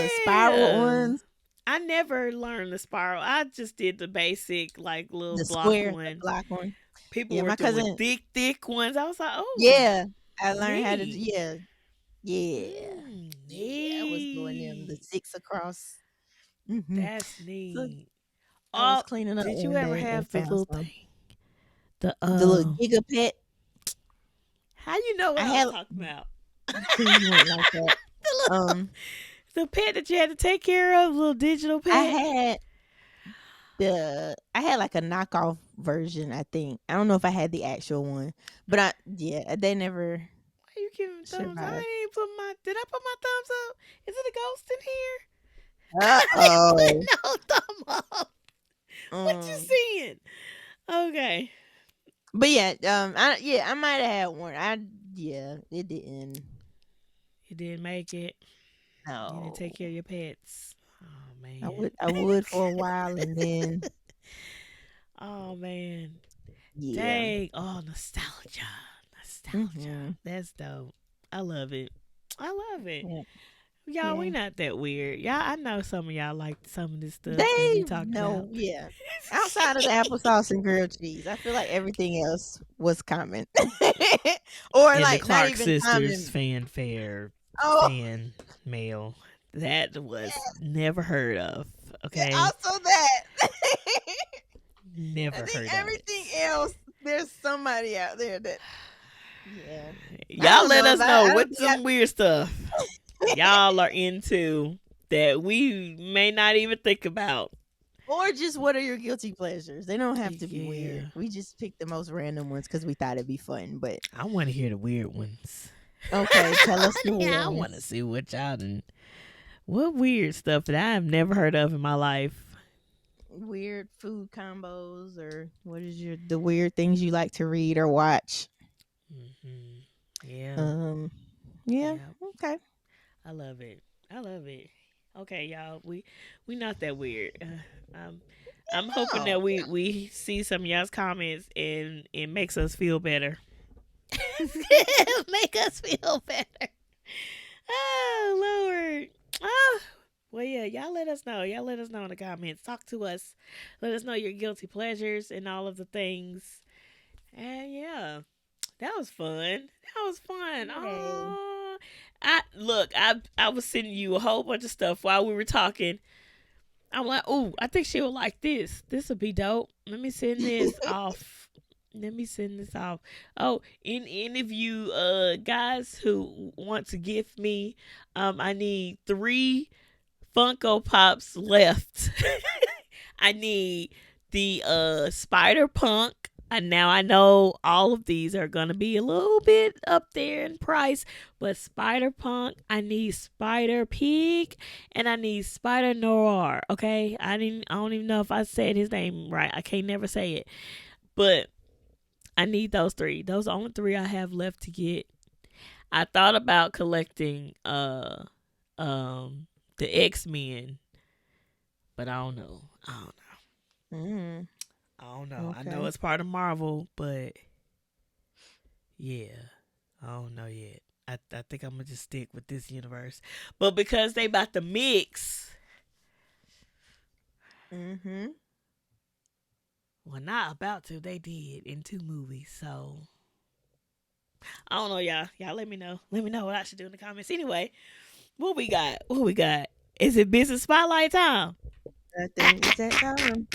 spiral Yeah. ones, I never learned the spiral. I just did the basic, like, little the block square, the one. block one. People Yeah, were my doing cousin. thick, thick ones. I was like, oh, Yeah, I learned how to. neat. Yeah, yeah, yeah. I was doing them the Neat. six across. That's So neat. I was Oh, cleaning up did you one ever day and have the found little some. thing? The The little giga pet. how you know what I I was had talking about? see you went like that. The little Um, the pet that you had to take care of, little digital I pet. had I had like a knockoff version. I think I don't know if I had the actual one, but yeah, they never Why you giving thumbs? survived. I ain't put my. Did I put my thumbs up? Is it a ghost in here? Uh I ain't put oh. no thumb up. What you Um, seeing? Okay. but I might have had one. Yeah, it didn't. You didn't make it. You didn't take No, care of your pets. Oh man. I would for a while, and then Oh man. yeah. Dang. Oh, nostalgia. Nostalgia. Hmm. That's dope. I love it. I love it. Yeah, Y'all, we yeah. not that weird. Y'all, I know some of y'all like some of this stuff that we They talk about. know, yeah. Outside of the applesauce and grilled cheese, I feel like everything else was common, or And the like not Clark even sisters common. fanfare Oh, fan mail. That was never heard of. yeah, Okay? also that. I Never think heard of it. everything else, there's somebody out there that, yeah. I Y'all don't let know if us know I don't what's think some weird stuff y'all are into that we may not even think about. or just what are your guilty pleasures? They don't have to be weird. Yeah. We just picked the most random ones because we thought it'd be fun. But I want to hear the weird ones. okay, tell us the Yeah, I want to ones. see what y'all done. What weird stuff that I have never heard of in my life. Weird food combos, or what is the weird things you like to read or watch? Hmm. Yeah. Um, yeah, Yeah. okay. I love it. I love it. Okay, y'all. We not that weird. I'm hoping Oh, that we see some of y'all's comments and it makes us feel better. Make us feel better. Oh Lord. Oh. Well, yeah, y'all let us know. Y'all let us know in the comments. Talk to us. Let us know your guilty pleasures and all of the things. And yeah, that was fun. That was fun. yay. Oh, I was sending you a whole bunch of stuff while we were talking. I'm like, oh, I think she would like this. This would be dope. Let me send this off. Let me send this off. Oh, in any of you guys who want to gift me, I need 3 Funko Pops left. I need the Spider Punk. And now I know all of these are gonna be a little bit up there in price, but Spider Punk, I need Spider Pig, and I need Spider Noir. Okay, I don't even know if I said his name right. I can't never say it, but I need those 3. Those are the only 3 I have left to get. I thought about collecting the X-Men, but I don't know. I don't know. Mm, I don't know. I know okay. it's part of Marvel, but yeah, I don't know yet. I think I'm gonna just stick with this universe. But because they about to mix, Mm-hmm. well, not about to. They did in 2 movies, so I don't know, y'all. Y'all let me know. Let me know what I should do in the comments. Anyway, what we got? What we got? Is it business spotlight time? I think it's that time.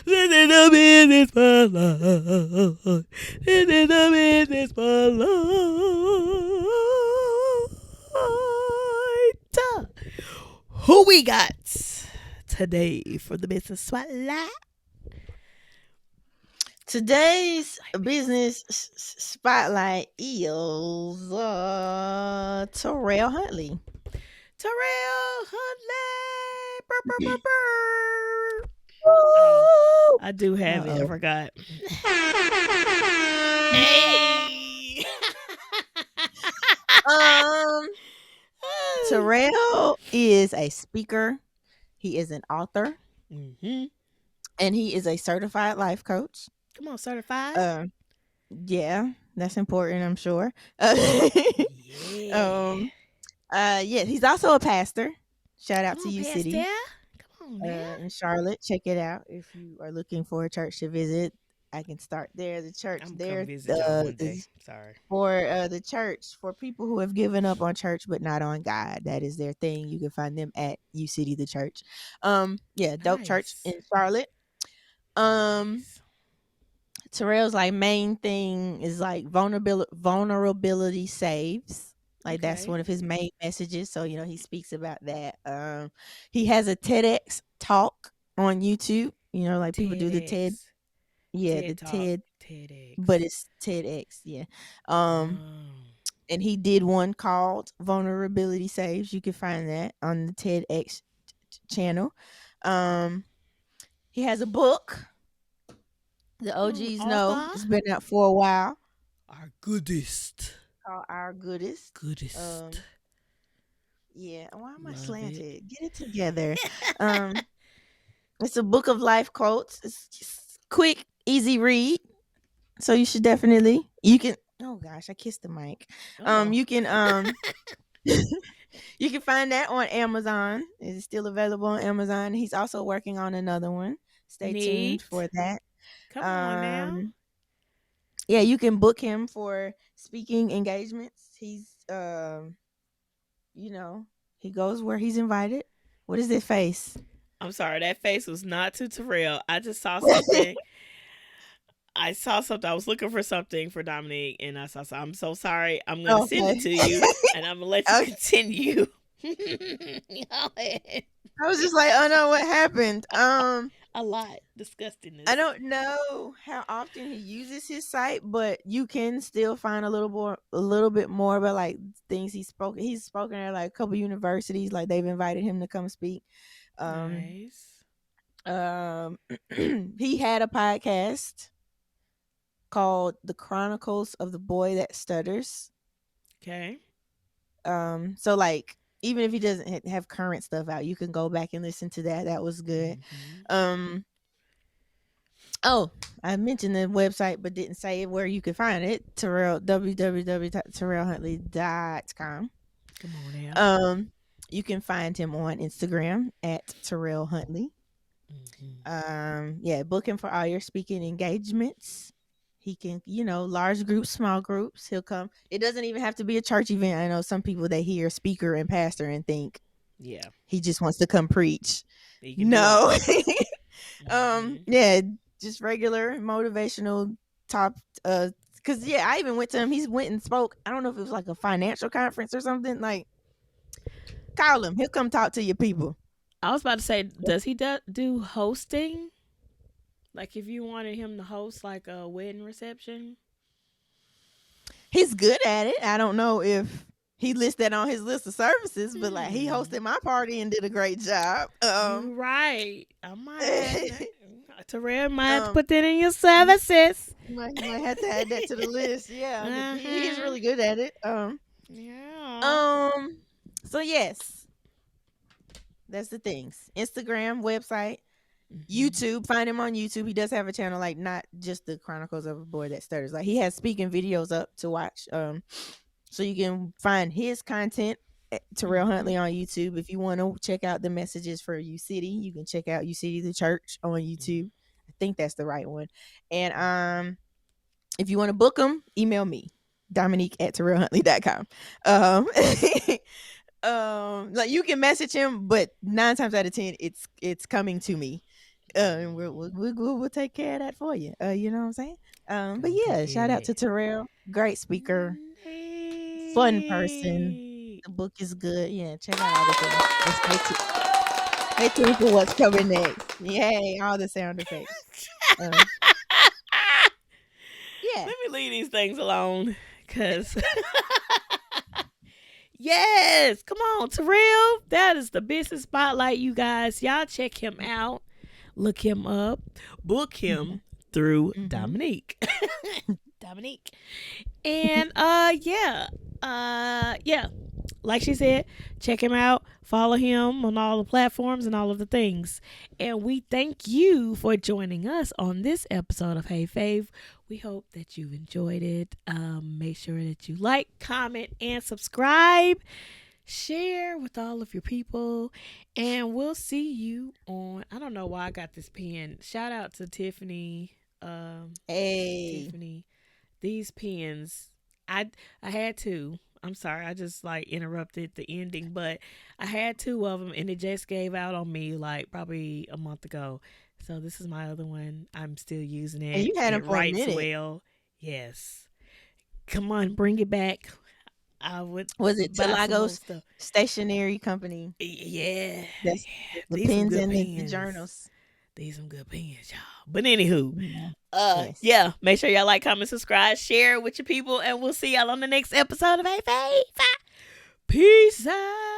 This is the business spotlight. This is the business spotlight. Who we got today for the business spotlight? Today's business spotlight is Terrell Huntley. Terrell Huntley. Brr, brr, brr, brr. Oh, Woo! I do have it. I Uh-oh. forgot. Hey. Um, Terrell is a speaker. He is an author, Mm-hmm. and he is a certified life coach. Come on, certified. Uh, yeah, that's important, I'm sure. Uh, Yeah. um, yeah, he's also a pastor. Shout out Come to on, Pastor. UCITY Come on now. in Charlotte. Check it out if you are looking for a church to visit. I can start there. The church I'm gonna come there visit y'all one day. is Sorry. for the church for people who have given up on church but not on God. That is their thing. You can find them at UCity the church. Yeah, dope church Nice. in Charlotte. Um, Nice. Terrell's like main thing is like vulnerability saves. Like that's Okay. one of his main messages. So, he speaks about that. He has a TEDx talk on YouTube. Like people do the TED, TEDx. yeah, the TED Talk. TED, but TEDx. it's TEDx, yeah. Um, Oh. and he did one called Vulnerability Saves. You can find that on the TEDx channel. Um, he has a book. The OGs know Author. it's been out for a while. Our goodest. Called Our Goodest. Goodest. Um, yeah. Why am I Love it. slanted? Get it together. Um, it's a book of life quotes. It's just quick, easy read. So you can. Oh gosh, I kissed the mic. Oh. You can you can find that on Amazon. It's still available on Amazon. He's also working on another one. Stay tuned for Neat. that. Come on now. Um, yeah, you can book him for speaking engagements. You know, he goes where he's invited. What is this face? I'm sorry, that face was not to Terrell. I just saw something. I saw something. I was looking for something for Dominique, and I saw something. I'm so sorry. I'm going to send it Okay. to you, and I'm going to let you Okay. continue. Go ahead. I was just like, oh no, what happened? A lot. Disgustingness. I don't know how often he uses his site, but you can still find a little bit more about like things he spoke. He's spoken at like a couple universities, like they've invited him to come speak. Um, Nice. um, he had a podcast called "The Chronicles of the Boy That Stutters." Okay. So like even if he doesn't have current stuff out, you can go back and listen to that. That was good. Mm-hmm. Um oh, I mentioned the website but didn't say where you can find it. Terrell www.terrellhuntley.com. Come on now. Um you can find him on Instagram at Terrell Huntley. Mm-hmm. Yeah, book him for all your speaking engagements. He can, large groups, small groups, he'll come. It doesn't even have to be a church event. I know some people they hear speaker and pastor and think Yeah, he just wants to come preach. he can do No. all. Mm-hmm. Yeah, just regular motivational top cuz yeah, I even went to him. He's went and spoke. I don't know if it was like a financial conference or something. Like call him. He'll come talk to your people. I was about to say, does he do hosting? Like, if you wanted him to host like a wedding reception. He's good at it. I don't know if he lists that on his list of services, but like he Hmm. hosted my party and did a great job. You right. I might have to. Terrell might have to um put that in your services. might have to add that to the list. Yeah, 'cause he's Uh-huh. really good at it. Yeah. Um so yes, that's the things. Instagram, website, Mm-hmm. YouTube. Find him on YouTube. He does have a channel, like not just the Chronicles of a Boy That Stutters. Like he has speaking videos up to watch. So you can find his content at Terrell Mm-hmm. Huntley on YouTube. If you want to check out the messages for UCITY, you can check out UCITY the Church on YouTube. I think that's the right one. And if you want to book them, email me, Dominique at TerrellHuntley.com. Like you can message him, but 9 times out of 10, it's coming to me. And we'll take care of that for you. You know what I'm saying? But Gonna take yeah, care shout of out that. to Terrell, great speaker, fun person. Hey. The book is good. Yeah, check out all the things. And stay tuned for what's coming next. Yay, all the sound effects. Um, yeah. Let me leave these things alone. Cause yes, come on, Terrell. That is the business spotlight, you guys. Y'all check him out. Look him up. Book Mhm, him through mhm. Dominique. Dominique. And yeah. Like she said, check him out, follow him on all the platforms and all of the things. And we thank you for joining us on this episode of Hey Fave. We hope that you enjoyed it. Make sure that you like, comment, and subscribe. Share with all of your people. And we'll see you on. I don't know why I got this pen. Shout out to Tiffany. Hey. Tiffany. These pens, I had two. I'm sorry, I just like interrupted the ending, but I had two of them and it just gave out on me like probably a month ago. So this is my other one. I'm still using And it. you had him It for a writes minute. well. Yes. Come on, bring it back. I would Was it buy some more Telagos stuff. Stationery Company? Yeah, That's yeah. the These some pens good and the pens. journals. These some good pens, y'all. But anywho, Mhm. Yes. yeah, make sure y'all like, comment, subscribe, share it with your people, and we'll see y'all on the next episode of Hey Faith. Peace out.